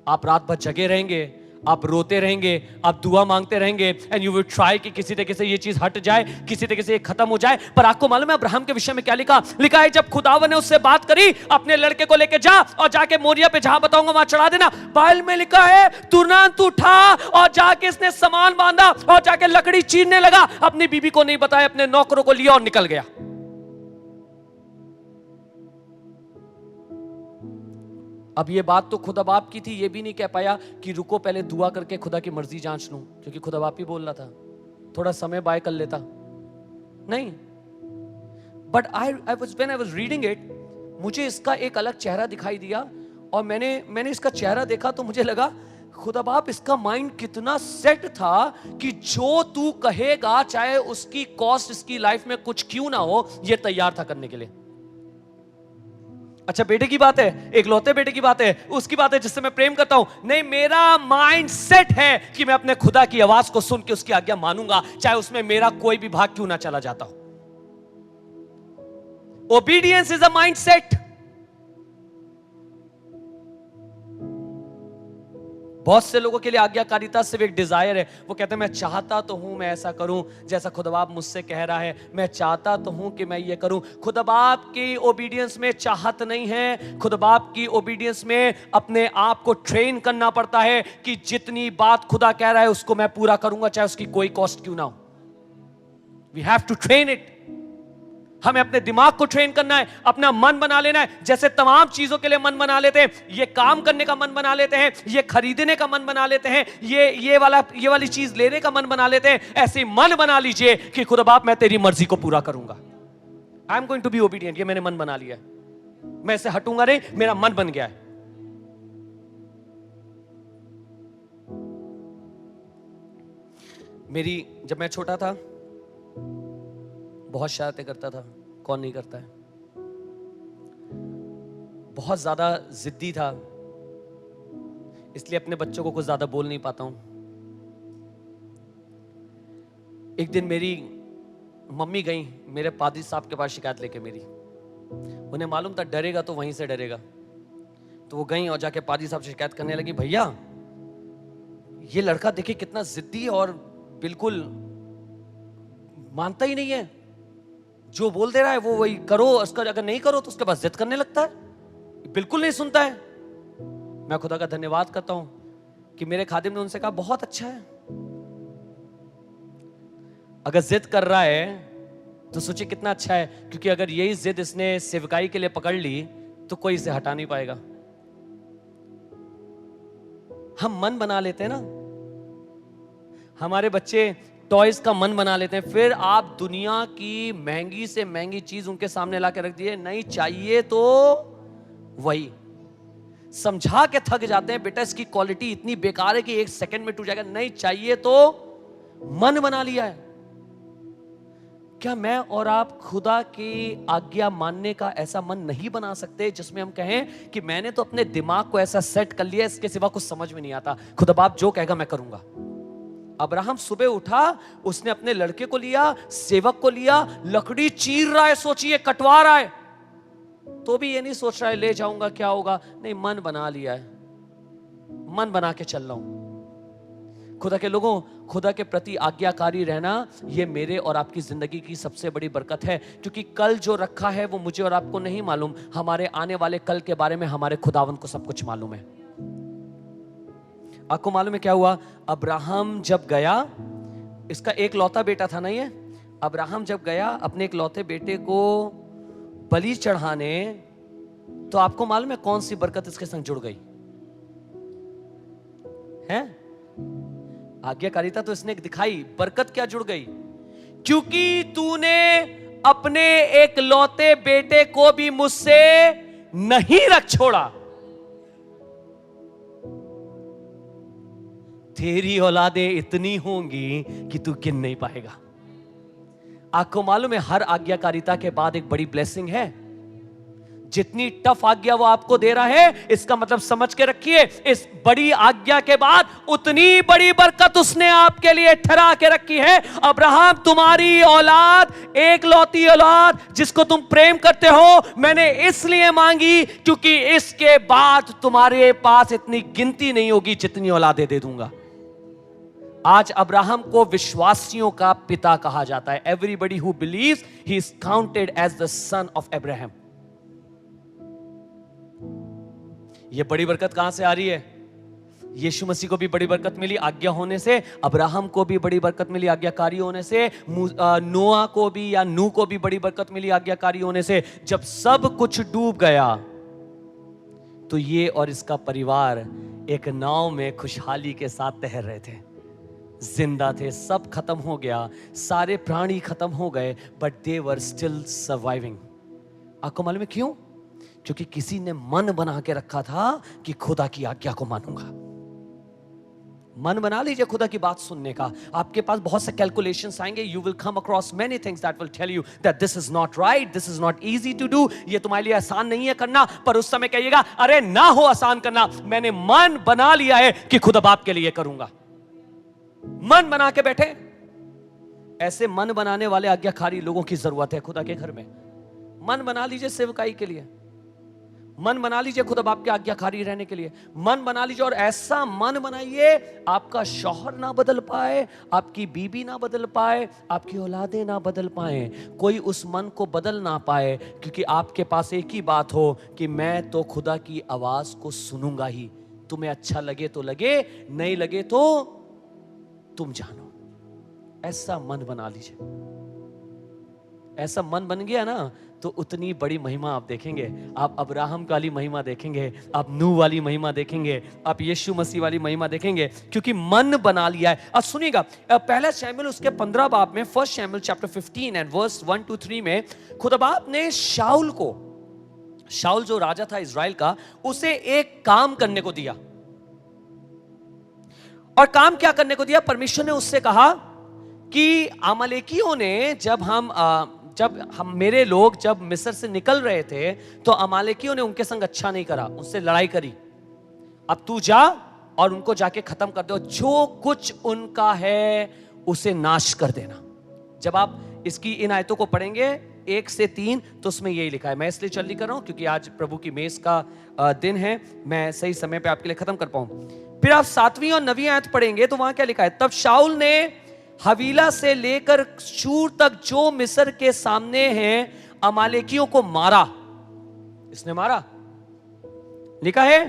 आप रात भर जगे रहेंगे, आप रोते रहेंगे, आप दुआ मांगते रहेंगे, एंड यू विल ट्राई कि किसी तरीके से ये चीज हट जाए, किसी तरीके से ये खत्म हो जाए। पर आपको मालूम है अब्राहम के विषय में क्या लिखा है? जब खुदावन ने उससे बात करी, अपने लड़के को लेके जा और जाके मोरिया पे जहां बताऊंगा वहां चढ़ा देना, बाइबल में लिखा है तुरंत उठा और जाके इसने सामान बांधा और जाके लकड़ी चीरने लगा, अपनी बीबी को नहीं बताया, अपने नौकरों को लिया और निकल गया। अब ये बात तो खुदा बाप की थी, ये भी नहीं कह पाया कि रुको पहले दुआ करके खुदा की मर्जी जांच लूं, क्योंकि खुदा बाप ही बोल रहा था, थोड़ा समय बाय कर लेता। नहीं, but when I was reading it, मुझे इसका एक अलग चेहरा दिखाई दिया और मैंने इसका चेहरा देखा तो मुझे लगा खुदा बाप, इसका माइंड कितना सेट था कि जो तू कहेगा, चाहे उसकी कॉस्ट इसकी लाइफ में कुछ क्यों ना हो, ये तैयार था करने के लिए। अच्छा बेटे की बात है, एकलौते बेटे की बात है, उसकी बात है जिससे मैं प्रेम करता हूं। नहीं, मेरा माइंड सेट है कि मैं अपने खुदा की आवाज को सुन के उसकी आज्ञा मानूंगा, चाहे उसमें मेरा कोई भी भाग क्यों ना चला जाता हो। Obedience is a mind set. बहुत से लोगों के लिए आज्ञाकारिता सिर्फ एक डिजायर है। वो कहते हैं मैं चाहता तो हूं मैं ऐसा करूं जैसा खुदा बाप मुझसे कह रहा है, मैं चाहता तो हूं कि मैं ये करूं। खुदा बाप की ओबीडियंस में चाहत नहीं है। खुदा बाप की ओबीडियंस में अपने आप को ट्रेन करना पड़ता है कि जितनी बात खुदा कह रहा है उसको मैं पूरा करूंगा, चाहे उसकी कोई कॉस्ट क्यों ना हो। We have to train it. हमें अपने दिमाग को ट्रेन करना है, अपना मन बना लेना है। जैसे तमाम चीजों के लिए मन बना लेते हैं, ये काम करने का मन बना लेते हैं, ये खरीदने का मन बना लेते हैं, ये वाली चीज लेने का मन बना लेते हैं, ऐसे मन बना लीजिए कि खुदा बाप मैं तेरी मर्जी को पूरा करूंगा। I am going to be obedient. ये मैंने मन बना लिया है, मैं इससे हटूंगा नहीं, मेरा मन बन गया है। जब मैं छोटा था बहुत शरारतें करता था, कौन नहीं करता है। बहुत ज्यादा जिद्दी था, इसलिए अपने बच्चों को कुछ ज्यादा बोल नहीं पाता हूं। एक दिन मेरी मम्मी गई मेरे पादरी साहब के पास शिकायत लेके मेरी, उन्हें मालूम था डरेगा तो वहीं से डरेगा, तो वो गई और जाके पादरी साहब से शिकायत करने लगी, भैया ये लड़का देखिए कितना जिद्दी और बिल्कुल मानता ही नहीं है, जो बोल दे रहा है वो वही करो, उसका अगर नहीं करो तो उसके पास जिद करने लगता है, बिल्कुल नहीं सुनता है। मैं खुदा का धन्यवाद करता हूं कि मेरे खादिम ने उनसे कहा बहुत अच्छा है, अगर जिद कर रहा है तो सोचिए कितना अच्छा है, क्योंकि अगर यही जिद इसने सेवकाई के लिए पकड़ ली तो कोई इसे हटा नहीं पाएगा। हम मन बना लेते हैं ना, हमारे बच्चे टॉयज का मन बना लेते हैं, फिर आप दुनिया की महंगी से महंगी चीज उनके सामने ला के रख दिए, नहीं चाहिए तो वही समझा के थक जाते हैं, बेटा इसकी क्वालिटी इतनी बेकार है कि 1 सेकंड में टूट जाएगा, नहीं चाहिए तो मन बना लिया है। क्या मैं और आप खुदा की आज्ञा मानने का ऐसा मन नहीं बना सकते जिसमें हम कहें कि मैंने तो अपने दिमाग को ऐसा सेट कर लिया, इसके सिवा कुछ समझ में नहीं आता, खुदा बाप जो कहेगा मैं करूंगा। अब्राहम सुबह उठा, उसने अपने लड़के को लिया, सेवक को लिया, लकड़ी चीर रहा है, सोचिए कटवा रहा है, तो भी ये नहीं सोच रहा है ले जाऊंगा क्या होगा, नहीं मन बना लिया है, मन बना के चल रहा हूं। खुदा के लोगों, खुदा के प्रति आज्ञाकारी रहना ये मेरे और आपकी जिंदगी की सबसे बड़ी बरकत है, क्योंकि कल जो रखा है वो मुझे और आपको नहीं मालूम, हमारे आने वाले कल के बारे में हमारे खुदावंद को सब कुछ मालूम है। आपको मालूम है क्या हुआ? अब्राहम जब गया, इसका एक लौता बेटा था नहीं है, अब्राहम जब गया अपने एक लौते बेटे को बलि चढ़ाने, तो आपको मालूम है कौन सी बरकत इसके संग जुड़ गई है? आज्ञाकारिता तो इसने दिखाई, बरकत क्या जुड़ गई? क्योंकि तूने अपने एक लौते बेटे को भी मुझसे नहीं रख छोड़ा, तेरी औलादें इतनी होंगी कि तू गिन नहीं पाएगा। आपको मालूम है हर आज्ञाकारिता के बाद एक बड़ी ब्लेसिंग है। जितनी टफ आज्ञा वो आपको दे रहा है, इसका मतलब समझ के रखिए, इस बड़ी आज्ञा के बाद उतनी बड़ी बरकत उसने आपके लिए ठहरा के रखी है। अब्राहम, तुम्हारी औलाद, एक लौती औलाद जिसको तुम प्रेम करते हो, मैंने इसलिए मांगी क्योंकि इसके बाद तुम्हारे पास इतनी गिनती नहीं होगी जितनी औलादें दे दूंगा। आज अब्राहम को विश्वासियों का पिता कहा जाता है। Everybody who believes he is counted as the son of Abraham. यह बड़ी बरकत कहां से आ रही है? यीशु मसीह को भी बड़ी बरकत मिली आज्ञा होने से, अब्राहम को भी बड़ी बरकत मिली आज्ञाकारी होने से, नोआ को भी या नूह को भी बड़ी बरकत मिली आज्ञाकारी होने से। जब सब कुछ डूब गया तो ये और इसका परिवार एक नाव में खुशहाली के साथ तैर रहे थे, जिंदा थे। सब खत्म हो गया, सारे प्राणी खत्म हो गए, but they were still surviving. आपको मालूम है क्यों? क्योंकि किसी ने मन बना के रखा था कि खुदा की आज्ञा को मानूंगा। मन बना लीजिए खुदा की बात सुनने का। आपके पास बहुत से कैलकुलेशंस आएंगे, you will come across many things that will tell you that this is not right, this is not easy to do. ये तुम्हारे लिए आसान नहीं है करना, पर उस समय कहिएगा अरे ना हो आसान करना, मैंने मन बना लिया है कि खुदा बाप के लिए करूंगा। मन बना के बैठे। ऐसे मन बनाने वाले आज्ञाकारी लोगों की जरूरत है खुदा के घर में। मन बना लीजिए सेवकाई के लिए, मन बना लीजिए खुदा बाप के आज्ञाकारी रहने के लिए, मन बना लीजिए। और ऐसा मन बनाइए आपका शौहर ना बदल पाए, आपकी बीबी ना बदल पाए, आपकी औलादें ना बदल पाए, कोई उस मन को बदल ना पाए, क्योंकि आपके पास एक ही बात हो कि मैं तो खुदा की आवाज को सुनूंगा ही। तुम्हें अच्छा लगे तो लगे, नहीं लगे तो तुम जानो। ऐसा मन बना लीजिए। ऐसा मन बन गया ना तो उतनी बड़ी महिमा आप देखेंगे। आप अब्राहम वाली महिमा देखेंगे, आप नूह वाली महिमा देखेंगे, आप यीशु मसीह वाली महिमा देखेंगे, क्योंकि मन बना लिया है। अब सुनिएगा, पहला शमूएल उसके 15 बाब में, फर्स्ट शमूएल चैप्टर 15 एंड वर्स 1 to 3 में खुदा बाप ने शाऊल को, शाऊल जो राजा था इजराइल का, उसे एक काम करने को दिया। और काम क्या करने को दिया? परमेश्वर ने उससे कहा कि अमालेकियों ने जब हम मेरे लोग जब मिस्र से निकल रहे थे तो अमालेकियों ने उनके संग अच्छा नहीं करा, उससे लड़ाई करी। अब तू जा और उनको जाके खत्म कर दो, जो कुछ उनका है उसे नाश कर देना। जब आप इसकी इन आयतों को पढ़ेंगे 1 से 3 तो उसमें यही लिखा है। मैं इसलिए जल्दी कर रहा हूं क्योंकि आज प्रभु की मेज का दिन है, मैं सही समय पे आपके लिए खत्म कर पाऊं। फिर आप 7वीं और 9वीं आयत पढ़ेंगे तो वहां क्या लिखा है, तब शाऊल ने हवीला से लेकर शूर तक जो मिस्र के सामने हैं अमालेकियों को मारा। इसने मारा, लिखा है,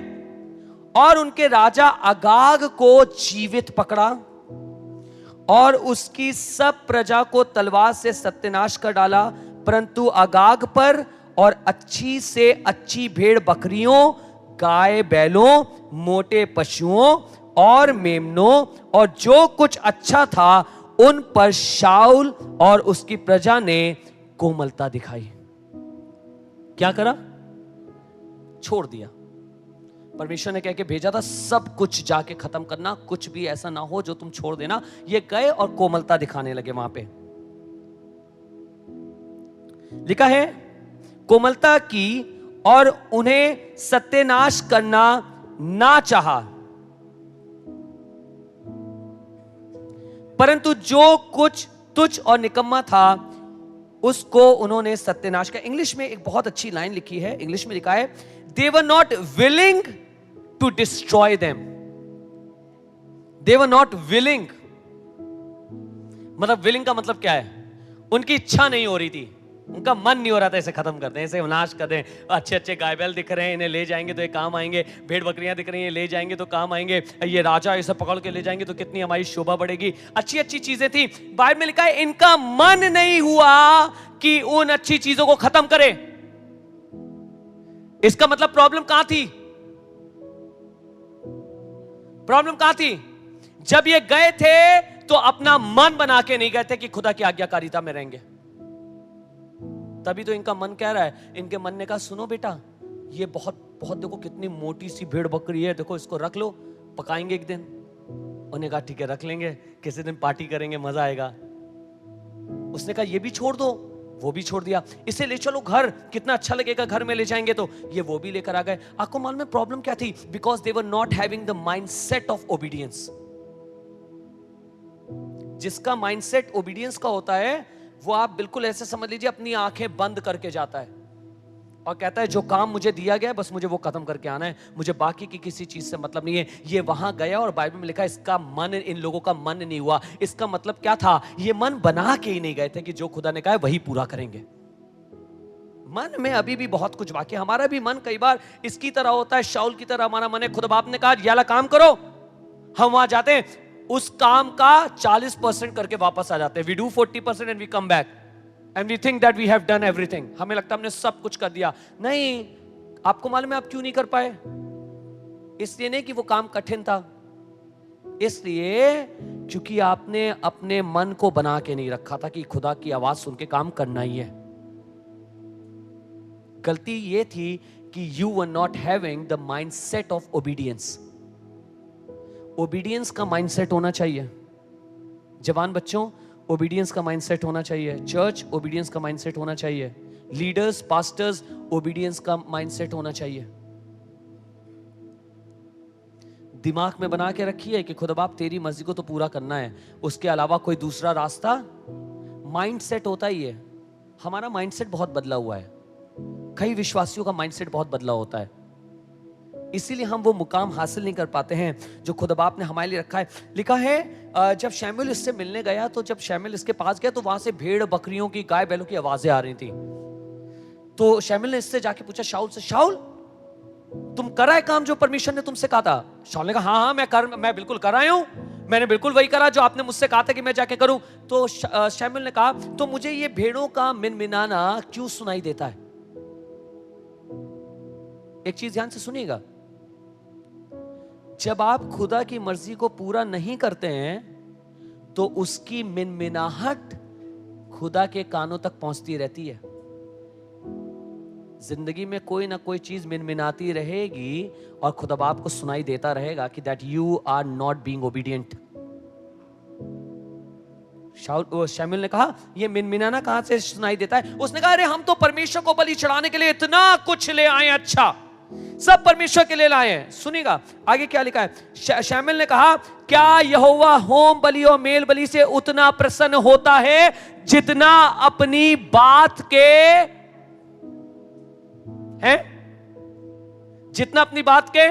और उनके राजा अगाग को जीवित पकड़ा और उसकी सब प्रजा को तलवार से सत्यानाश कर डाला, परंतु अगाग पर और अच्छी से अच्छी भेड़ बकरियों, गाय बैलों, मोटे पशुओं और मेमनों और जो कुछ अच्छा था उन पर शाऊल और उसकी प्रजा ने कोमलता दिखाई। क्या करा? छोड़ दिया। परमेश्वर ने कह के भेजा था सब कुछ जाके खत्म करना, कुछ भी ऐसा ना हो जो तुम छोड़ देना। ये गए और कोमलता दिखाने लगे। वहां पे लिखा है कोमलता की और उन्हें सत्यानाश करना ना चाहा, परंतु जो कुछ तुच्छ और निकम्मा था उसको उन्होंने सत्यानाश किया। इंग्लिश में एक बहुत अच्छी लाइन लिखी है, इंग्लिश में लिखा है, they were not willing to destroy them. They were not willing. मतलब willing का मतलब क्या है? उनकी इच्छा नहीं हो रही थी, उनका मन नहीं हो रहा था इसे खत्म कर दें, इसे विनाश कर दें। अच्छे अच्छे गाय बैल दिख रहे हैं, इन्हें ले जाएंगे तो ये काम आएंगे, भेड़ बकरियां दिख रही हैं, ले जाएंगे तो काम आएंगे, ये राजा इसे पकड़ के ले जाएंगे तो कितनी हमारी शोभा बढ़ेगी। अच्छी अच्छी चीजें थी। बाइबल में लिखा है इनका मन नहीं हुआ कि उन अच्छी चीजों को खत्म करे। इसका मतलब प्रॉब्लम कहां थी? प्रॉब्लम कहां थी? जब ये गए थे तो अपना मन बना के नहीं गए थे कि खुदा की आज्ञाकारिता में रहेंगे। तभी तो इनका मन कह रहा है, इनके मन ने कहा सुनो बेटा, ये बहुत बहुत देखो कितनी मोटी सी भेड़ बकरी है, देखो इसको रख लो, पकाएंगे एक दिन। उन्होंने कहा ठीक है रख लेंगे, किसी दिन पार्टी करेंगे, मजा आएगा। उसने कहा ये भी छोड़ दो, वो भी छोड़ दिया। इसे ले चलो घर, कितना अच्छा लगेगा घर में ले जाएंगे तो। ये वो भी लेकर आ गए। आपको मालूम है प्रॉब्लम क्या थी? Because they were not having the mindset of obedience. जिसका माइंडसेट ओबीडियंस का होता है वो आप बिल्कुल ऐसे समझ लीजिए अपनी आंखें बंद करके जाता है और कहता है जो काम मुझे दिया गया है बस मुझे वो खत्म करके आना है, मुझे बाकी की किसी चीज से मतलब नहीं है। ये वहां गया और बाइबल में लिखा है इसका मन, इन लोगों का मन नहीं हुआ। इसका मतलब क्या था? ये मन बना के ही नहीं गए थे कि जो खुदा ने कहा है वही पूरा करेंगे। मन में अभी भी बहुत कुछ बाकी है। हमारा भी मन कई बार इसकी तरह होता है, शाऊल की तरह हमारा मन है। खुदा बाप ने कहा ये वाला काम करो, हम वहां जाते हैं, उस काम का 40% करके वापस आ जाते हैं। We do 40% and we come back and we think that we have done everything. हमें लगता है हमने सब कुछ कर दिया। नहीं, आपको मालूम है आप क्यों नहीं कर पाए? इसलिए नहीं कि वो काम कठिन था, इसलिए क्योंकि आपने अपने मन को बना के नहीं रखा था कि खुदा की आवाज सुन के काम करना ही है। गलती ये थी कि you were not having the mindset of obedience. Obedience का माइंडसेट होना चाहिए। जवान बच्चों, ओबीडियंस का माइंडसेट होना चाहिए। चर्च, ओबीडियंस का माइंडसेट होना चाहिए। लीडर्स, पास्टर्स, ओबीडियंस का माइंडसेट होना चाहिए। दिमाग में बना के रखिए कि खुदा बाप तेरी मर्जी को तो पूरा करना है, उसके अलावा कोई दूसरा रास्ता। माइंडसेट होता ही है। हमारा माइंडसेट बहुत बदला हुआ है, कई विश्वासियों का माइंडसेट बहुत बदला होता है, इसीलिए हम वो मुकाम हासिल नहीं कर पाते हैं जो खुदा बाप ने हमारे लिए रखा है। लिखा है जब शमूएल इससे मिलने गया तो जब शमूएल इसके पास गया तो वहां से भेड़ बकरियों की, गाय बैलों की आवाजें आ रही थी। तो शमूएल ने इससे जाके पूछा शाऊल से, शाऊल तुम कर आए काम जो परमेश्वर ने तुमसे कहा था? शाऊल ने कहा हाँ मैं बिल्कुल कर आया हूं, मैंने बिल्कुल वही करा जो आपने मुझसे कहा था कि मैं जाके करूं। तो शमूएल ने कहा तो मुझे ये भेड़ों का मिनमिनाना क्यों सुनाई देता है? एक चीज ध्यान से सुनिएगा, जब आप खुदा की मर्जी को पूरा नहीं करते हैं तो उसकी मिनमिनाहट खुदा के कानों तक पहुंचती रहती है। जिंदगी में कोई ना कोई चीज मिनमिनाती रहेगी और खुदा बाप को सुनाई देता रहेगा कि that you are not being obedient. शमूएल ने कहा ये मिनमिनाना कहां से सुनाई देता है? उसने कहा अरे हम तो परमेश्वर को बलि चढ़ाने के लिए इतना कुछ ले आए। अच्छा, सब परमेश्वर के लिए लाए हैं। सुनिएगा आगे क्या लिखा है। शैमुएल ने कहा, क्या यहोवा होम बलि और मेल बलि से उतना प्रसन्न होता है जितना अपनी बात के है, जितना अपनी बात के।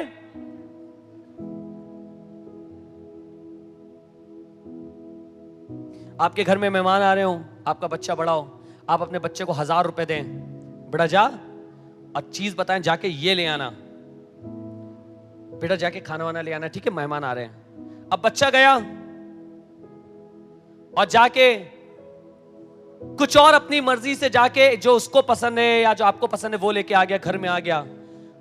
आपके घर में मेहमान आ रहे हो, आपका बच्चा बड़ा हो, आप अपने बच्चे को 1000 रुपए दें, बेटा जा और चीज बताएं, जाके ये ले आना, बेटा जाके खाना वाना ले आना, ठीक है मेहमान आ रहे हैं। अब बच्चा गया और जाके कुछ और अपनी मर्जी से जाके जो उसको पसंद है या जो आपको पसंद है वो लेके आ गया, घर में आ गया।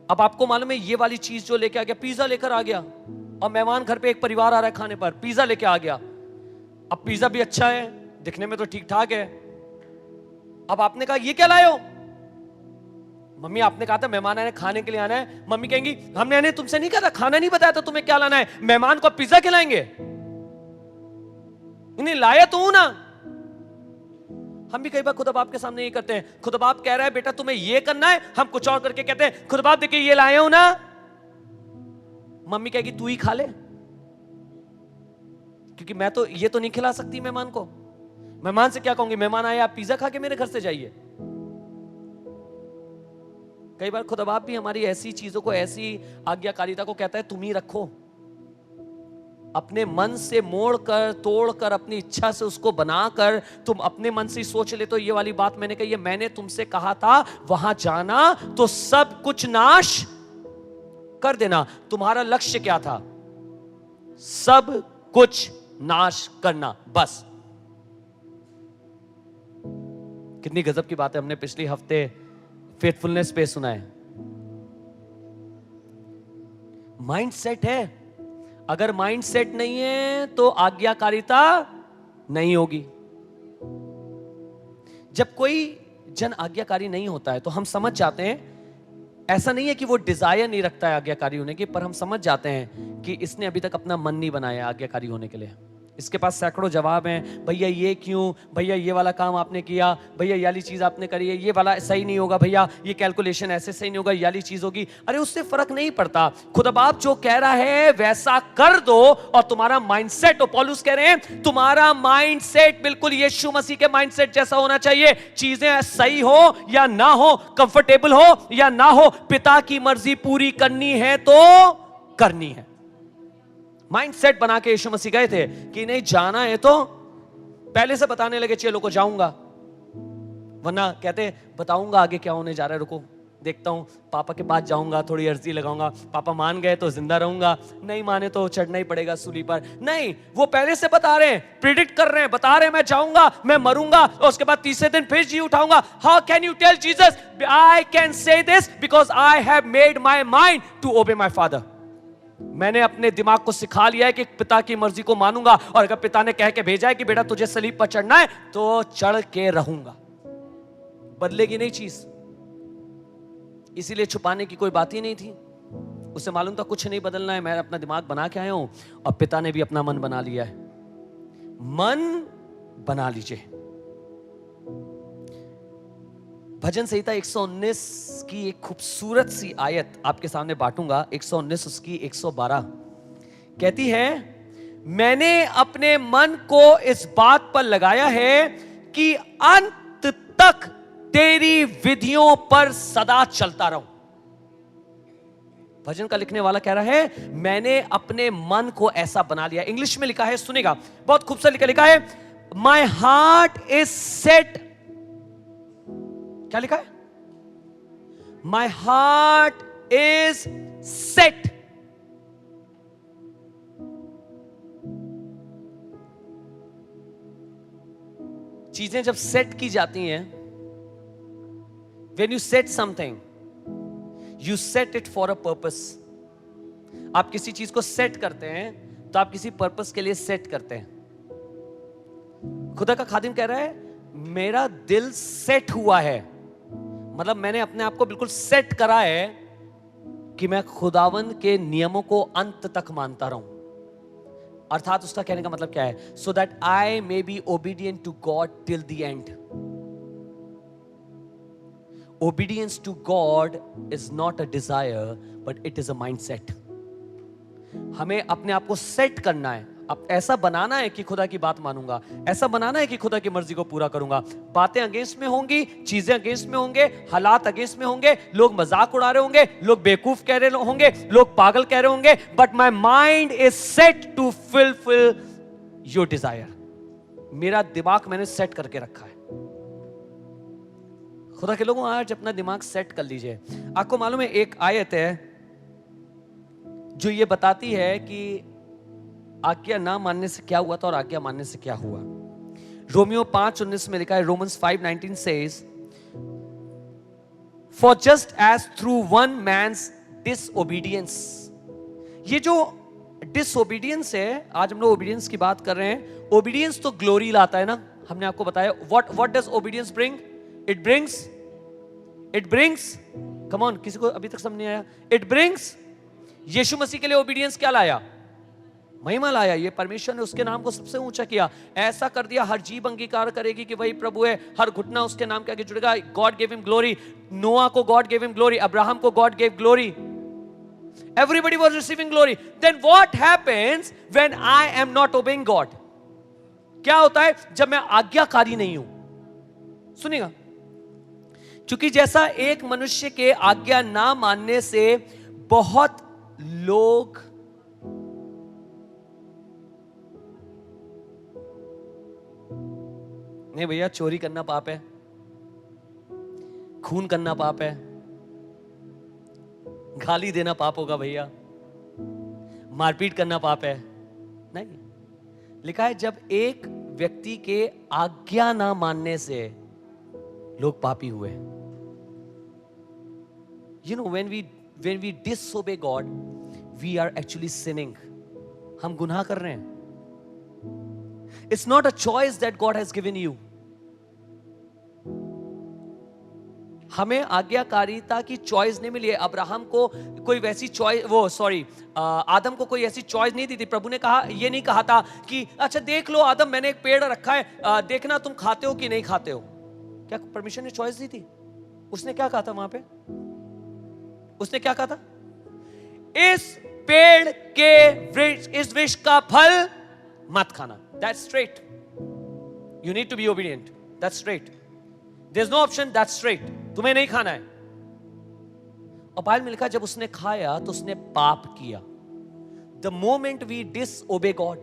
अब आपको मालूम है ये वाली चीज जो लेके आ गया, पिज्जा लेकर आ गया, और मेहमान घर पे एक परिवार आ रहा है खाने पर, पिज्जा लेके आ गया। अब पिज्जा भी अच्छा है, दिखने में तो ठीक ठाक है। अब आपने कहा ये क्या लाए हो? मम्मी आपने कहा था मेहमान आने खाने के लिए आना है। मम्मी कहेंगी हमने तुमसे नहीं कहा था, खाना नहीं बताया था तुम्हें क्या लाना है, मेहमान को पिज्जा खिलाएंगे? इन्हें लाया तो हूं ना। हम भी कई बार खुदा बाप के सामने ये करते हैं, खुदा बाप कह रहा है बेटा तुम्हें ये करना है, हम कुछ और करके कहते हैं खुदा बाप देखिए ये लाए हो ना। मम्मी कहेगी तू ही खा ले, क्योंकि मैं तो ये तो नहीं खिला सकती मेहमान को। मेहमान से क्या कहूंगी, मेहमान आए आप पिज्जा खा के मेरे घर से जाइए। कई बार खुदा बाप भी हमारी ऐसी चीजों को, ऐसी आज्ञाकारिता को कहता है तुम ही रखो। अपने मन से मोड़कर तोड़कर अपनी इच्छा से उसको बनाकर तुम अपने मन से सोच ले तो ये वाली बात मैंने कही है, मैंने तुमसे कहा था वहां जाना तो सब कुछ नाश कर देना। तुम्हारा लक्ष्य क्या था? सब कुछ नाश करना, बस। कितनी गजब की बात है, हमने पिछले हफ्ते फेथफुलनेस पे सुना है। माइंड सेट है, अगर माइंड सेट नहीं है तो आज्ञाकारिता नहीं होगी। जब कोई जन आज्ञाकारी नहीं होता है तो हम समझ जाते हैं, ऐसा नहीं है कि वो डिजायर नहीं रखता है आज्ञाकारी होने की, पर हम समझ जाते हैं कि इसने अभी तक अपना मन नहीं बनाया आज्ञाकारी होने के लिए। इसके पास सैकड़ों जवाब हैं, भैया ये क्यों, भैया ये वाला काम आपने किया, भैया ये वाली चीज आपने करी है, ये वाला सही नहीं होगा, भैया ये कैलकुलेशन ऐसे सही नहीं होगा, ये वाली चीज होगी। अरे उससे फर्क नहीं पड़ता, खुदा बाप जो कह रहा है वैसा कर दो और तुम्हारा माइंडसेट, और पौलुस कह रहे हैं तुम्हारा माइंडसेट बिल्कुल यीशु मसीह के माइंडसेट जैसा होना चाहिए। चीजें सही हो या ना हो, कंफर्टेबल हो या ना हो, पिता की मर्जी पूरी करनी है तो करनी है। माइंडसेट बना के यीशु मसीह गए थे कि नहीं जाना है तो पहले से बताने लगे चेलों को जाऊंगा, वरना कहते बताऊंगा आगे क्या होने जा रहा है, रुको देखता हूं, पापा के पास जाऊंगा, थोड़ी अर्जी लगाऊंगा, पापा मान गए तो जिंदा रहूंगा, नहीं माने तो चढ़ना ही पड़ेगा सूली पर। नहीं, वो पहले से बता रहे हैं, प्रिडिक्ट कर रहे हैं, बता रहे हैं मैं जाऊंगा, मैं मरूंगा और उसके बाद तीसरे दिन फिर जी उठाऊंगा। How can you tell Jesus I can say this because I have made my mind to obey my father. मैंने अपने दिमाग को सिखा लिया है कि पिता की मर्जी को मानूंगा, और अगर पिता ने कह के भेजा है कि बेटा तुझे सलीब पर चढ़ना है तो चढ़ के रहूंगा। बदलेगी नहीं चीज, इसीलिए छुपाने की कोई बात ही नहीं थी। उसे मालूम था कुछ नहीं बदलना है, मैं अपना दिमाग बना के आया हूं, और पिता ने भी अपना मन बना लिया है। मन बना लीजिए। भजन संहिता 119 की एक खूबसूरत सी आयत आपके सामने बांटूंगा। 119 उसकी 112 कहती है, मैंने अपने मन को इस बात पर लगाया है कि अंत तक तेरी विधियों पर सदा चलता रहूं। भजन का लिखने वाला कह रहा है मैंने अपने मन को ऐसा बना लिया। इंग्लिश में लिखा है, सुनेगा, बहुत खूबसूरत लिखा है, माई हार्ट इज सेट। क्या लिखा है? My heart is set. चीजें जब सेट की जाती हैं, when you set something, you set it for a purpose. आप किसी चीज को सेट करते हैं तो आप किसी पर्पस के लिए सेट करते हैं। खुदा का खादिम कह रहा है मेरा दिल सेट हुआ है, मतलब मैंने अपने आप को बिल्कुल सेट करा है कि मैं खुदावन के नियमों को अंत तक मानता रहूं। अर्थात उसका कहने का मतलब क्या है? So that I may be obedient to God till the end. Obedience to God is not a desire, but it is a mindset. हमें अपने आप को सेट करना है, अब ऐसा बनाना है कि खुदा की बात मानूंगा, ऐसा बनाना है कि खुदा की मर्जी को पूरा करूंगा। बातें अगेंस्ट में होंगी, चीजें अगेंस्ट में होंगे, हालात अगेंस्ट में होंगे, लोग मजाक उड़ा रहे होंगे, लोग बेवकूफ कह रहे होंगे, लोग पागल कह रहे होंगे, but my mind is set to fulfil your desire. मेरा दिमाग मैंने सेट करके रखा है। खुदा के लोगों, आज अपना दिमाग सेट कर लीजिए। आपको मालूम है, एक आयत है जो ये बताती है कि आज्ञा ना मानने से क्या हुआ था और आज्ञा मानने से क्या हुआ। रोमियो 5:19 में लिखा है, Romans 5:19 says, For just as through one man's disobedience, ये जो डिसोबीडियंस है, आज हम लोग ओबीडियंस की बात कर रहे हैं। ओबीडियंस तो ग्लोरी लाता है ना, हमने आपको बताया। What does obedience bring? It brings come on, किसी को अभी तक समझ नहीं आया? इट ब्रिंग्स, यीशु मसीह के लिए ओबीडियंस क्या लाया? महिमा लाया। ये परमेश्वर ने उसके नाम को सबसे ऊंचा किया, ऐसा कर दिया हर जीभ अंगीकार करेगी कि वही प्रभु है, हर घुटना उसके नाम के आगे जुड़ेगा। God gave him glory. Noah को God gave him glory, Abraham को God gave glory. Everybody was receiving glory. Then what happens when I am not obeying God? क्या होता है जब मैं आज्ञाकारी नहीं हूं? सुनिएगा, क्योंकि जैसा एक मनुष्य के आज्ञा ना मानने से बहुत लोग नहीं भैया, चोरी करना पाप है, खून करना पाप है, गाली देना पाप होगा भैया, मारपीट करना पाप है। नहीं, लिखा है जब एक व्यक्ति के आज्ञा ना मानने से लोग पापी हुए। You know, when we disobey God, we are actually sinning. हम गुनाह कर रहे हैं। It's not a choice that God has given you. हमें आज्ञाकारिता की चॉइस नहीं मिली है। अब्राहम को कोई वैसी चॉइस, आदम को कोई ऐसी चॉइस नहीं दी थी। प्रभु ने कहा, ये नहीं कहा था कि अच्छा देख लो आदम, मैंने एक पेड़ रखा है, देखना तुम खाते हो कि नहीं खाते हो। क्या परमेश्वर ने चॉइस दी थी? उसने क्या कहा था वहां पे? उसने क्या कहा था? इस पेड़ के इस वृक्ष का फल मत खाना। That's straight. You need to be obedient. That's straight. There's no option. That's straight. तुम्हें नहीं खाना है। और बाइबल में लिखा, जब उसने खाया तो उसने पाप किया। The moment we disobey God,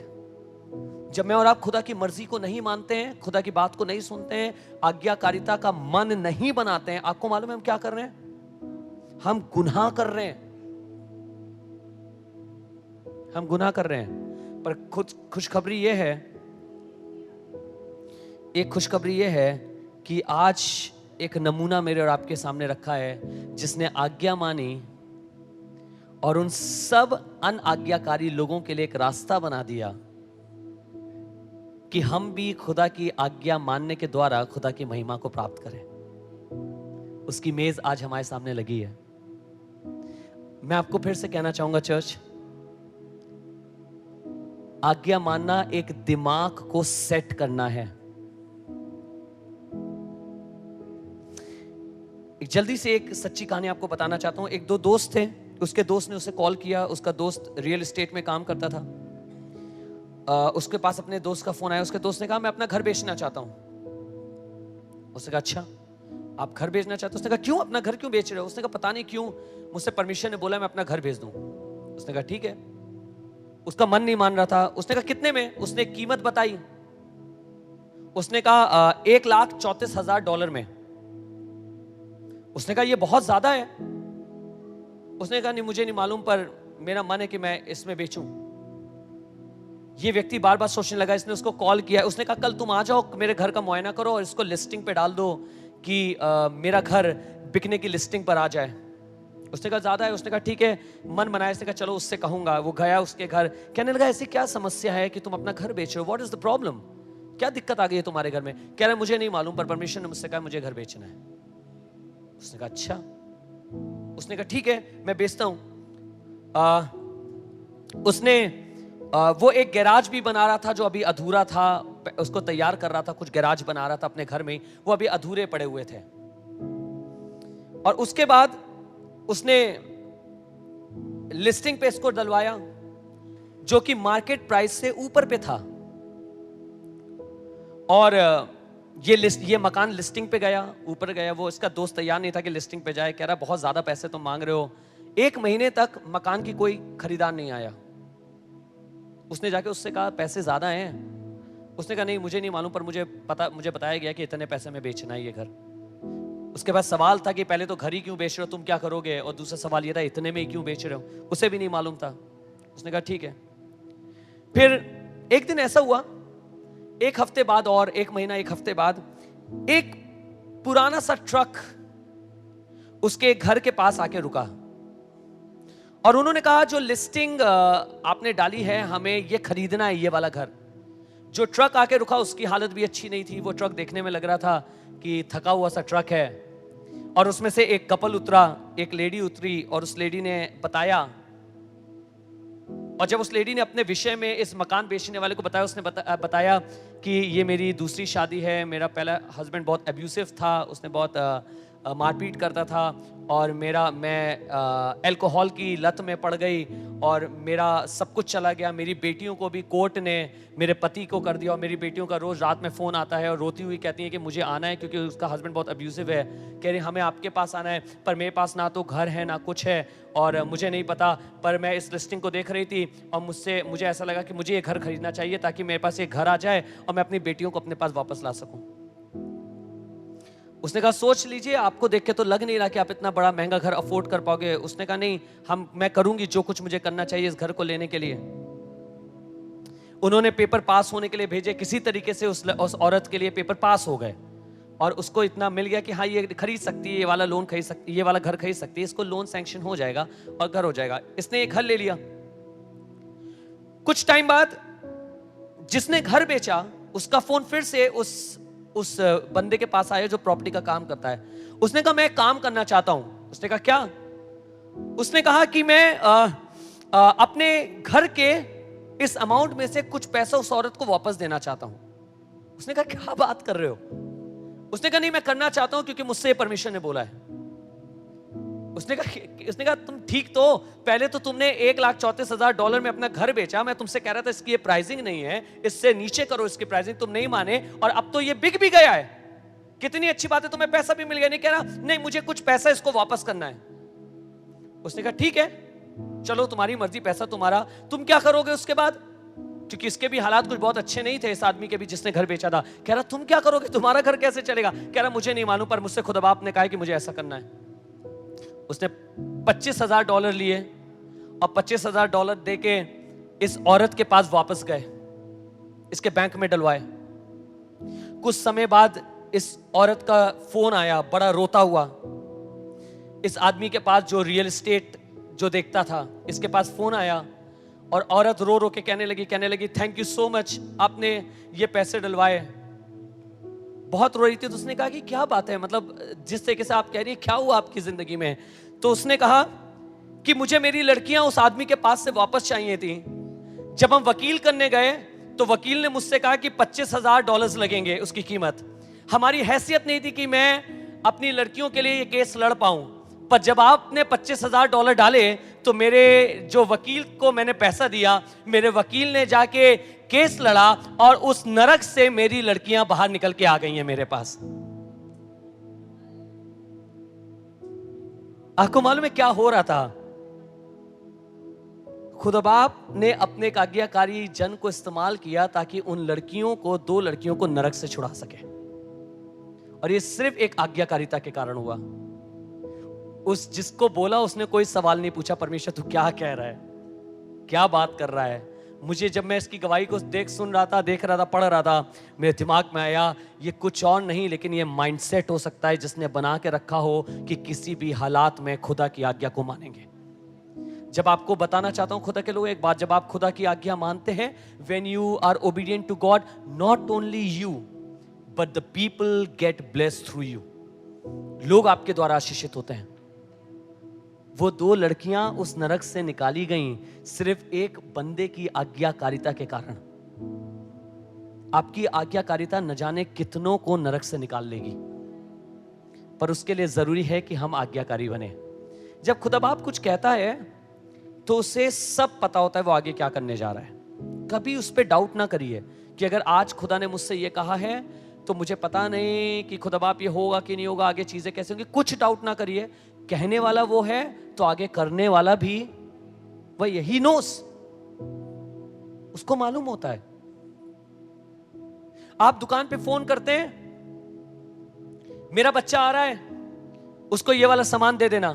जब मैं और आप खुदा की मर्जी को नहीं मानते हैं, खुदा की बात को नहीं सुनते हैं, आज्ञाकारिता का मन नहीं बनाते हैं, आपको मालूम है हम क्या कर रहे हैं? हम गुनाह कर रहे हैं। हम गुनाह कर रहे हैं। पर खुशखबरी यह है, एक खुशखबरी यह है कि आज एक नमूना मेरे और आपके सामने रखा है, जिसने आज्ञा मानी और उन सब अनआज्ञाकारी लोगों के लिए एक रास्ता बना दिया कि हम भी खुदा की आज्ञा मानने के द्वारा खुदा की महिमा को प्राप्त करें। उसकी मेज आज हमारे सामने लगी है। मैं आपको फिर से कहना चाहूंगा चर्च, आज्ञा मानना एक दिमाग को सेट करना है। एक जल्दी से एक सच्ची कहानी आपको बताना चाहता हूं। एक दो दोस्त थे, उसके दोस्त ने उसे कॉल किया। उसका दोस्त रियल एस्टेट में काम करता था। उसके पास अपने दोस्त का फोन आया। उसके दोस्त ने कहा, मैं अपना घर बेचना चाहता हूं। उसने कहा, अच्छा आप घर बेचना चाहते हो? उसने कहा, क्यों, अपना घर क्यों बेच रहे हो? उसने कहा, पता नहीं क्यों, मुझसे परमिशन ने बोला मैं अपना घर बेच दूं। उसने कहा, ठीक है। उसका मन नहीं मान रहा था। उसने कहा, कितने में? उसने कीमत बताई। उसने कहा, $1,34,000 में। उसने कहा, ये बहुत ज्यादा है। उसने कहा, नहीं मुझे नहीं मालूम, पर मेरा मन है कि मैं इसमें बेचूं। ये व्यक्ति बार बार सोचने लगा। इसने उसको कॉल किया। उसने कहा, कल तुम आ जाओ, मेरे घर का मुआयना करो और इसको लिस्टिंग पे डाल दो कि मेरा घर बिकने की लिस्टिंग पर आ जाए। उसने कहा, ज्यादा है। उसने कहा, ठीक है। मन बनाया। उसने कहा, चलो उससे कहूंगा। वो गया उसके घर। कहने लगा, ऐसी क्या समस्या है कि तुम अपना घर बेच रहे हो? What is the problem? क्या दिक्कत आ गई है तुम्हारे घर में? कह रहा, मुझे नहीं मालूम, पर परमेश्वर ने मुझसे कहा मुझे घर बेचना है। उसने कहा, अच्छा। उसने कहा, ठीक है, मैं बेचता हूं। उसने वो एक गैराज भी बना रहा था जो अभी अधूरा था, उसको तैयार कर रहा था। कुछ गैराज बना रहा था अपने घर में, वो अभी अधूरे पड़े हुए थे। और उसके बाद उसने लिस्टिंग पे इसको डलवाया जो कि मार्केट प्राइस से ऊपर पे था। और ये मकान लिस्टिंग पे गया, ऊपर गया। वो इसका दोस्त तैयार नहीं था कि लिस्टिंग पे जाए, कह रहा बहुत ज्यादा पैसे तुम मांग रहे हो। 1 महीने तक मकान की कोई खरीदार नहीं आया। उसने जाके उससे कहा पैसे ज्यादा हैं। उसने कहा नहीं मुझे नहीं मालूम, पर मुझे बताया गया कि इतने पैसे में बेचना है ये घर। उसके बाद सवाल था कि पहले तो घर ही क्यों बेच रहे हो, तुम क्या करोगे, और दूसरा सवाल ये था इतने में ही क्यों बेच रहे हो, उसे भी नहीं मालूम था। उसने कहा ठीक है। फिर एक दिन ऐसा हुआ, 1 हफ्ते बाद और 1 महीना 1 हफ्ते बाद एक पुराना सा ट्रक उसके घर के पास आके रुका और उन्होंने कहा जो लिस्टिंग आपने डाली है हमें ये खरीदना है, ये वाला घर। जो ट्रक आके रुका उसकी हालत भी अच्छी नहीं थी। वो ट्रक देखने में लग रहा था कि थका हुआ सा ट्रक है। और उसमें से एक कपल उतरा, एक लेडी उतरी और उस लेडी ने बताया। और जब उस लेडी ने अपने विषय में इस मकान बेचने वाले को बताया, उसने बताया कि ये मेरी दूसरी शादी है, मेरा पहला हस्बैंड बहुत एब्यूसिव था, उसने बहुत मारपीट करता था और मैं अल्कोहल की लत में पड़ गई और मेरा सब कुछ चला गया। मेरी बेटियों को भी कोर्ट ने मेरे पति को कर दिया और मेरी बेटियों का रोज रात में फ़ोन आता है और रोती हुई कहती है कि मुझे आना है क्योंकि उसका हस्बैंड बहुत अब्यूसिव है। कह रही हमें आपके पास आना है, पर मेरे पास ना तो घर है ना कुछ है और मुझे नहीं पता। पर मैं इस लिस्टिंग को देख रही थी और मुझे ऐसा लगा कि मुझे ये घर खरीदना चाहिए ताकि मेरे पास एक घर आ जाए और मैं अपनी बेटियों को अपने पास वापस ला सकूं। उसने कहा सोच लीजिए, आपको देख के तो लग नहीं रहा कि आप इतना बड़ा महंगा घर अफोर्ड कर पाओगे। उसने कहा नहीं, मैं करूंगी जो कुछ मुझे करना चाहिए इस घर को लेने के लिए। उन्होंने पेपर पास होने के लिए भेजे, किसी तरीके से उस औरत के लिए पेपर पास हो गए और उसको इतना मिल गया कि हाँ ये खरीद सकती है, ये वाला लोन खरीद सकती है, ये वाला घर खरीद सकती है, इसको लोन सैंक्शन हो जाएगा और घर हो जाएगा। इसने ये घर ले लिया। कुछ टाइम बाद जिसने घर बेचा उसका फोन फिर से उस बंदे के पास आया जो प्रॉपर्टी का काम करता है। उसने कहा मैं काम करना चाहता हूं। उसने कहा क्या? उसने कहा कि मैं अपने घर के इस अमाउंट में से कुछ पैसा उस औरत को वापस देना चाहता हूं। उसने कहा क्या बात कर रहे हो? उसने कहा नहीं मैं करना चाहता हूं क्योंकि मुझसे परमिशन ने बोला है। उसने कहा तुम ठीक तो, पहले तो तुमने $1,34,000 में अपना घर बेचा, मैं तुमसे कह रहा था इसकी ये प्राइसिंग नहीं है, इससे नीचे करो इसकी प्राइसिंग, तुम नहीं माने और अब तो ये बिक भी गया है। कितनी अच्छी बात है, तुम्हें पैसा भी मिल गया। नहीं कह रहा नहीं मुझे कुछ पैसा इसको वापस करना है। उसने कहा ठीक है चलो तुम्हारी मर्जी, पैसा तुम्हारा, तुम क्या करोगे उसके बाद? क्योंकि इसके भी हालात कुछ बहुत अच्छे नहीं थे, इस आदमी के भी जिसने घर बेचा था। कह रहा तुम क्या करोगे, तुम्हारा घर कैसे चलेगा? कह रहा मुझे नहीं मालूम, पर मुझसे खुदा बाप ने कहा कि मुझे ऐसा करना है। उसने $25,000 लिए और $25,000 देके इस औरत के पास वापस गए, इसके बैंक में डलवाए। कुछ समय बाद इस औरत का फोन आया, बड़ा रोता हुआ। इस आदमी के पास जो रियल एस्टेट जो देखता था, इसके पास फोन आया और औरत रो रो के कहने लगी थैंक यू सो मच, आपने ये पैसे डलवाए। बहुत रो रही थी। तो उसने कहा कि क्या बात है, मतलब जिस तरीके से आप कह रही हैं क्या हुआ आपकी जिंदगी में? तो उसने कहा कि मुझे मेरी लड़कियां उस आदमी के पास से वापस चाहिए थी। जब हम वकील करने गए तो वकील ने मुझसे कहा कि $25,000 लगेंगे उसकी कीमत। हमारी हैसियत नहीं थी कि मैं अपनी लड़कियों के लिए ये केस लड़ पाऊं, पर जब आपने $25,000 डाले तो मेरे जो वकील को मैंने पैसा दिया, मेरे वकील ने जाके केस लड़ा और उस नरक से मेरी लड़कियां बाहर निकल के आ गई हैं मेरे पास। आपको मालूम है क्या हो रहा था? खुदा बाप ने अपने एक आज्ञाकारी जन को इस्तेमाल किया ताकि उन लड़कियों को, 2 लड़कियों को नरक से छुड़ा सके। और ये सिर्फ एक आज्ञाकारिता के कारण हुआ। उस जिसको बोला उसने कोई सवाल नहीं पूछा, परमेश्वर तू क्या कह रहा है, क्या बात कर रहा है? मुझे जब मैं इसकी गवाही को देख रहा था, पढ़ रहा था, मेरे दिमाग में आया ये कुछ और नहीं लेकिन ये माइंडसेट हो सकता है जिसने बना के रखा हो कि किसी भी हालात में खुदा की आज्ञा को मानेंगे। जब आपको बताना चाहता हूं खुदा के लोग एक बात, जब आप खुदा की आज्ञा मानते हैं, when you are obedient to God, not only you but the people get blessed through you, लोग आपके द्वारा आशीषित होते हैं। वो 2 लड़कियां उस नरक से निकाली गईं सिर्फ एक बंदे की आज्ञाकारिता के कारण। आपकी आज्ञाकारिता न जाने कितनों को नरक से निकाल लेगी। पर उसके लिए जरूरी है कि हम आज्ञाकारी बने। जब खुदा बाप कुछ कहता है तो उसे सब पता होता है वो आगे क्या करने जा रहा है। कभी उस पर डाउट ना करिए कि अगर आज खुदा ने मुझसे ये कहा है तो मुझे पता नहीं कि खुदा बाप ये होगा कि नहीं होगा, आगे चीजें कैसे होंगी। कुछ डाउट ना करिए, कहने वाला वो है तो आगे करने वाला भी वही है। ही नोस, उसको मालूम होता है। आप दुकान पे फोन करते हैं, मेरा बच्चा आ रहा है, उसको ये वाला सामान दे देना।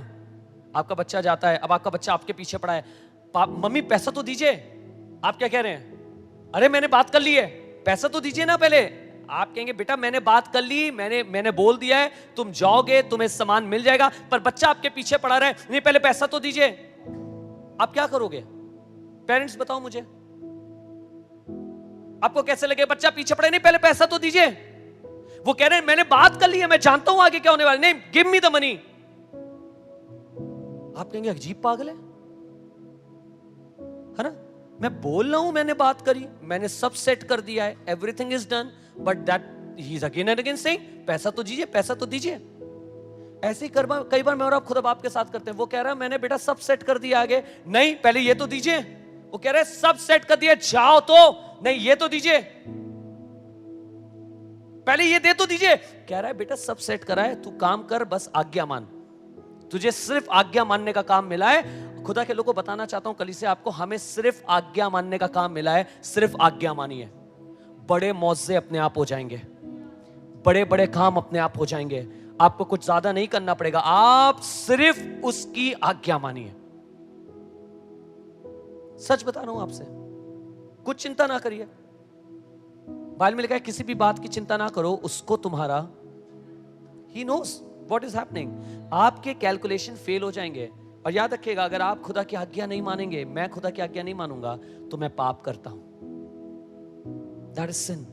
आपका बच्चा जाता है, अब आपका बच्चा आपके पीछे पड़ा है, मम्मी पैसा तो दीजिए। आप क्या कह रहे हैं? अरे मैंने बात कर ली है, पैसा तो दीजिए ना पहले। आप कहेंगे बेटा मैंने बात कर ली, मैंने बोल दिया है, तुम जाओगे तुम्हें सामान मिल जाएगा, पर बच्चा आपके पीछे पड़ा रहा है, नहीं पहले पैसा तो दीजिए। आप क्या करोगे? पेरेंट्स बताओ मुझे, आपको कैसे लगे? बच्चा पीछे पड़े, नहीं पहले पैसा तो दीजिए। वो कह रहे हैं मैंने बात कर ली है, मैं जानता हूं आगे क्या होने वाला, नहीं गिव मी द मनी। आप कहेंगे अजीब पागल है ना? मैं बोल रहा हूं मैंने बात करी, मैंने सब सेट कर दिया है, everything is done, but that he is again and again saying पैसा तो दीजिए, पैसा तो दीजिए। ऐसे ही कई बार मैं और आप खुदा बाप के साथ करते हैं। वो कह रहा है मैंने बेटा सब सेट कर दिया आगे, नहीं पहले ये तो दीजिए। वो कह रहा है सब सेट कर दिया, जाओ तो, नहीं ये तो दीजिए, पहले ये दे तो दीजिए। कह रहा है बेटा सब सेट करा है, तू काम कर, बस आज्ञा मान, तुझे सिर्फ आज्ञा मानने का काम मिला है। खुदा के लोगों को बताना चाहता हूं कलीसिया आपको, हमें सिर्फ आज्ञा मानने का काम मिला है, सिर्फ आज्ञा मानिए। बड़े मौजे अपने आप हो जाएंगे, बड़े बड़े काम अपने आप हो जाएंगे। आपको कुछ ज्यादा नहीं करना पड़ेगा, आप सिर्फ उसकी आज्ञा मानिए। सच बता रहा हूं आपसे, कुछ चिंता ना करिए। बाइबल में लिखा है किसी भी बात की चिंता ना करो, उसको तुम्हारा, he knows what is happening. आपके कैलकुलेशन फेल हो जाएंगे। और याद रखिएगा, अगर आप खुदा की आज्ञा नहीं मानेंगे, मैं खुदा की आज्ञा नहीं मानूंगा, तो मैं पाप करता हूं। That is sin.